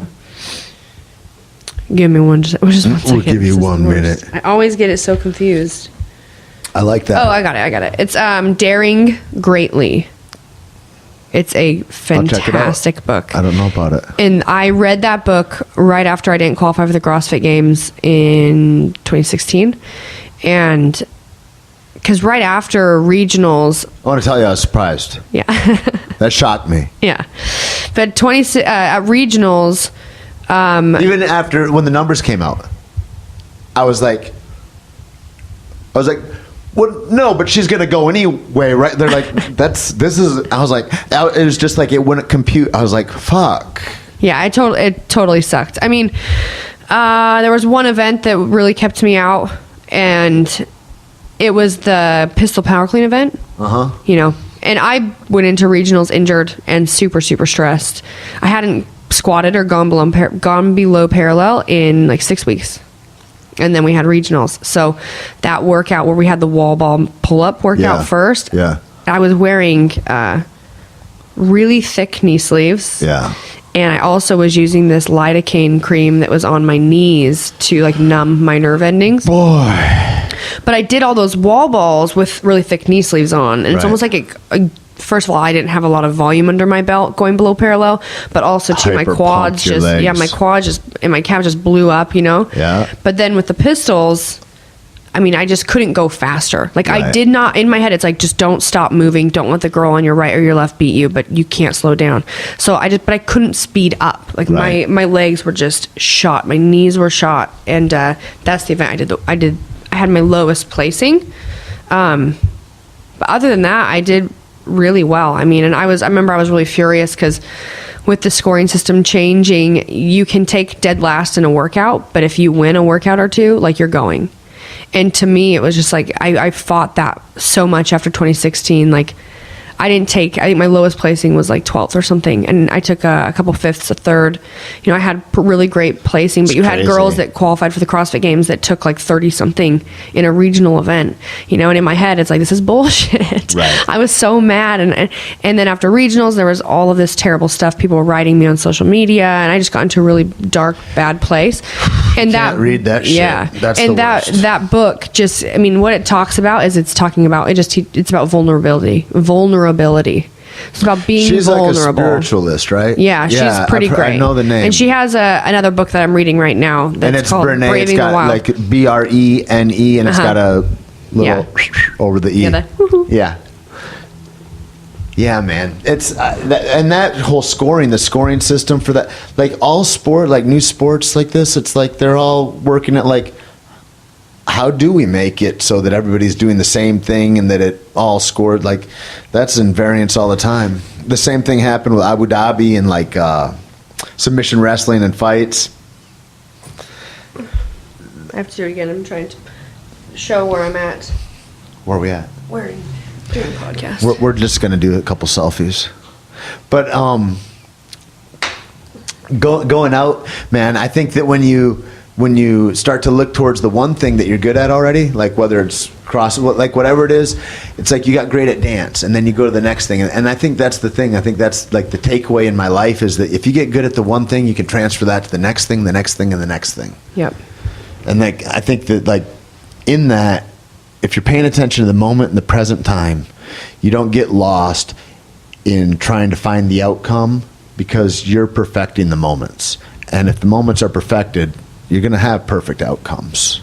Give me just 1 second. We'll give you 1 minute. I always get it so confused. I like that. Oh, I got it. It's Daring Greatly. It's a fantastic book. I don't know about it. And I read that book right after I didn't qualify for the CrossFit Games in 2016. And because right after regionals... I want to tell you I was surprised. Yeah. That shocked me. Yeah. But at regionals... even after when the numbers came out, I was like, well, no, but she's gonna go anyway, right? They're like, I was like, it was just like it wouldn't compute. I was like, fuck. Yeah, it totally sucked. I mean, there was one event that really kept me out, and it was the pistol power clean event. And I went into regionals injured and super, super stressed. I hadn't squatted or gone below parallel in like 6 weeks, and then we had regionals. So that workout where we had the wall ball pull up workout first, I was wearing really thick knee sleeves, and I also was using this lidocaine cream that was on my knees to like numb my nerve endings. But I did all those wall balls with really thick knee sleeves on, and it's almost like first of all, I didn't have a lot of volume under my belt going below parallel, but also too, my quads my quads and my calf just blew up, But then with the pistols, I mean, I just couldn't go faster. Like I did not, in my head, it's like, just don't stop moving. Don't let the girl on your right or your left beat you, but you can't slow down. So but I couldn't speed up. Like my legs were just shot. My knees were shot. And that's the event I had my lowest placing. But other than that, I did really well. I mean, and I remember I was really furious because with the scoring system changing, you can take dead last in a workout, but if you win a workout or two, like, you're going. And to me, it was just like, I fought that so much after 2016. Like, I think my lowest placing was like 12th or something, and I took a couple fifths, a third. I had really great placing, but had girls that qualified for the CrossFit Games that took like 30 something in a regional event. And in my head, it's like, this is bullshit. Right. I was so mad, and then after regionals, there was all of this terrible stuff. People were writing me on social media, and I just got into a really dark, bad place. And Can't read that shit. Yeah, that's and the worst. that book just, I mean, what it talks about is it's about vulnerability. It's about being vulnerable. She's like a spiritualist, right? Yeah, she's pretty great. I know the name. And she has another book that I'm reading right now. And it's called Brene. Braving It's got the Wild. like BRENE, and it's got a little over the E. Yeah, man. It's and that whole the scoring system for that, like all sport, like new sports like this, it's like they're all working at like, how do we make it so that everybody's doing the same thing and that it all scored? Like, that's in variance all the time. The same thing happened with Abu Dhabi and like submission wrestling and fights. I have to do it again. I'm trying to show where I'm at. Where are we at? We're doing a podcast. We're just gonna do a couple selfies, but going out, man. I think that when you start to look towards the one thing that you're good at already, like whether it's like whatever it is, it's like you got great at dance, and then you go to the next thing, and I think that's the thing. I think that's like the takeaway in my life is that if you get good at the one thing, you can transfer that to the next thing, the next thing, and the next thing. Yep. And like I think that like in that, if you're paying attention to the moment in the present time, you don't get lost in trying to find the outcome because you're perfecting the moments. And if the moments are perfected, you're going to have perfect outcomes.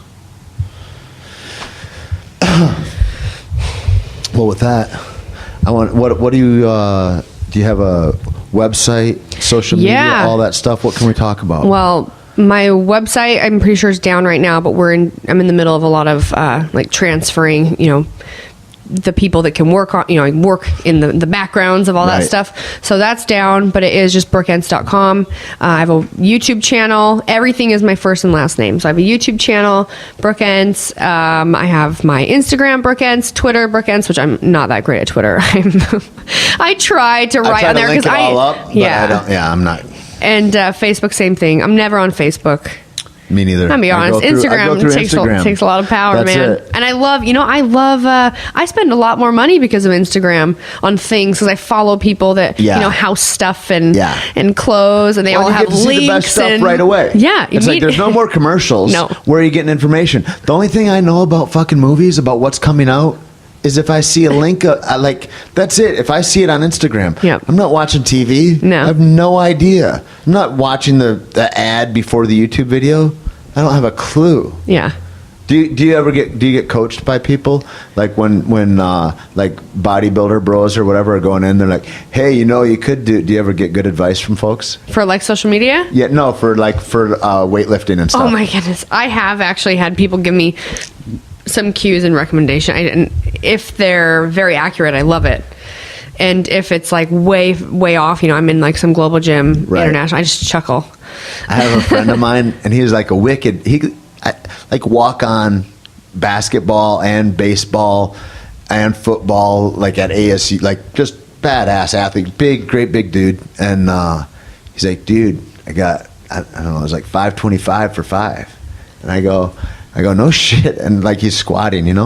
Well, with that, what do you have a website, social media, all that stuff? What can we talk about? Well, my website, I'm pretty sure is down right now, but I'm in the middle of a lot of like transferring, the people that can work on, work in the backgrounds of all that Right. stuff. So that's down, but it is just BrookeEnce.com. I have a YouTube channel. Everything is my first and last name. So I have a YouTube channel, Brooke Ence. I have my Instagram, Brooke Ence, Twitter, Brooke Ence, which I'm not that great at Twitter. I try to write on there because all up, but I'm not. And Facebook, same thing. I'm never on Facebook. Me neither. I'll be honest. Instagram takes a lot of power, That's man. it. And I love, I spend a lot more money because of Instagram on things because I follow people that, house stuff and clothes, and they all you have get to links. see the best stuff and, right away. Yeah. It's like there's no more commercials. No. Where are you getting information? The only thing I know about fucking movies, about what's coming out, is if I see a link, that's it. If I see it on Instagram, I'm not watching TV. No. I have no idea. I'm not watching the ad before the YouTube video. I don't have a clue. Yeah. Do you ever get coached by people like when like bodybuilder bros or whatever are going in? They're like, hey, you could do. Do you ever get good advice from folks for like social media? Yeah, no, for weightlifting and stuff. Oh my goodness, I have actually had people give me some cues and recommendation. And if they're very accurate, I love it. And if it's like way off, I'm in like some global gym international, I just chuckle. I have a friend of mine, and he's like a wicked. Like walk on basketball and baseball and football, like at ASU, like just badass athlete, great big dude. And he's like, dude, I don't know, it was like 525 for 5, and I go, no shit, and like he's squatting, and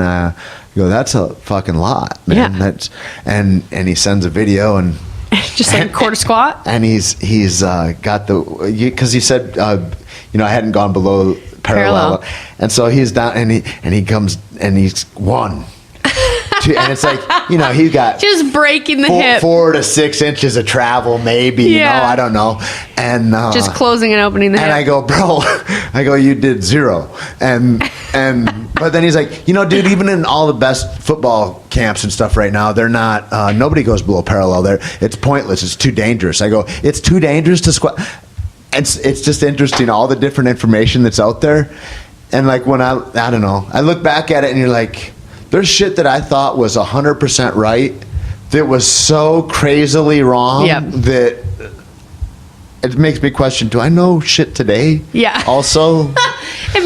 I go, that's a fucking lot, man. Yeah. And he sends a video and. Just like a quarter squat, and he's got because he said I hadn't gone below parallel, and so he's down and he comes and he's 1, 2, and it's like he's got just breaking the hip 4 to 6 inches of travel maybe I don't know, and just closing and opening the hip. And I go, bro, you did 0, and but then he's like, dude, even in all the best football camps and stuff right now, they're not, nobody goes below parallel there. It's pointless. It's too dangerous. I go, it's too dangerous to squat. It's just interesting, all the different information that's out there. And like when I don't know, I look back at it and you're like, there's shit that I thought was 100% right that was so crazily wrong that it makes me question, do I know shit today? Yeah. Also, am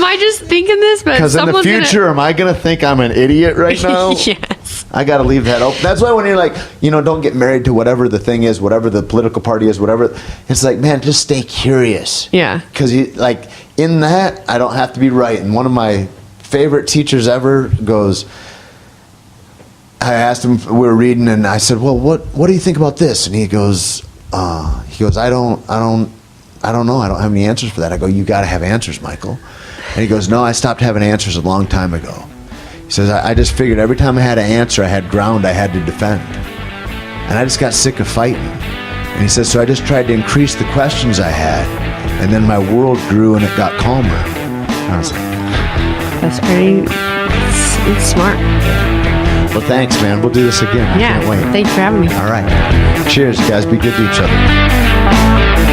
I just thinking this? But because in the future, am I going to think I'm an idiot right now? Yes. I got to leave that open. That's why when you're like, don't get married to whatever the thing is, whatever the political party is, whatever. It's like, man, just stay curious. Yeah. Because in that, I don't have to be right. And one of my favorite teachers ever goes, I asked him, we were reading, and I said, well, what do you think about this? And he goes, I don't know. I don't have any answers for that. I go, you got to have answers, Michael. And he goes, no, I stopped having answers a long time ago. He says, I just figured every time I had an answer, I had ground I had to defend. And I just got sick of fighting. And he says, so I just tried to increase the questions I had. And then my world grew and it got calmer. And I was like, that's pretty it's smart. Well, thanks, man. We'll do this again. I can't wait. Thanks for having me. All right. Cheers, guys. Be good to each other.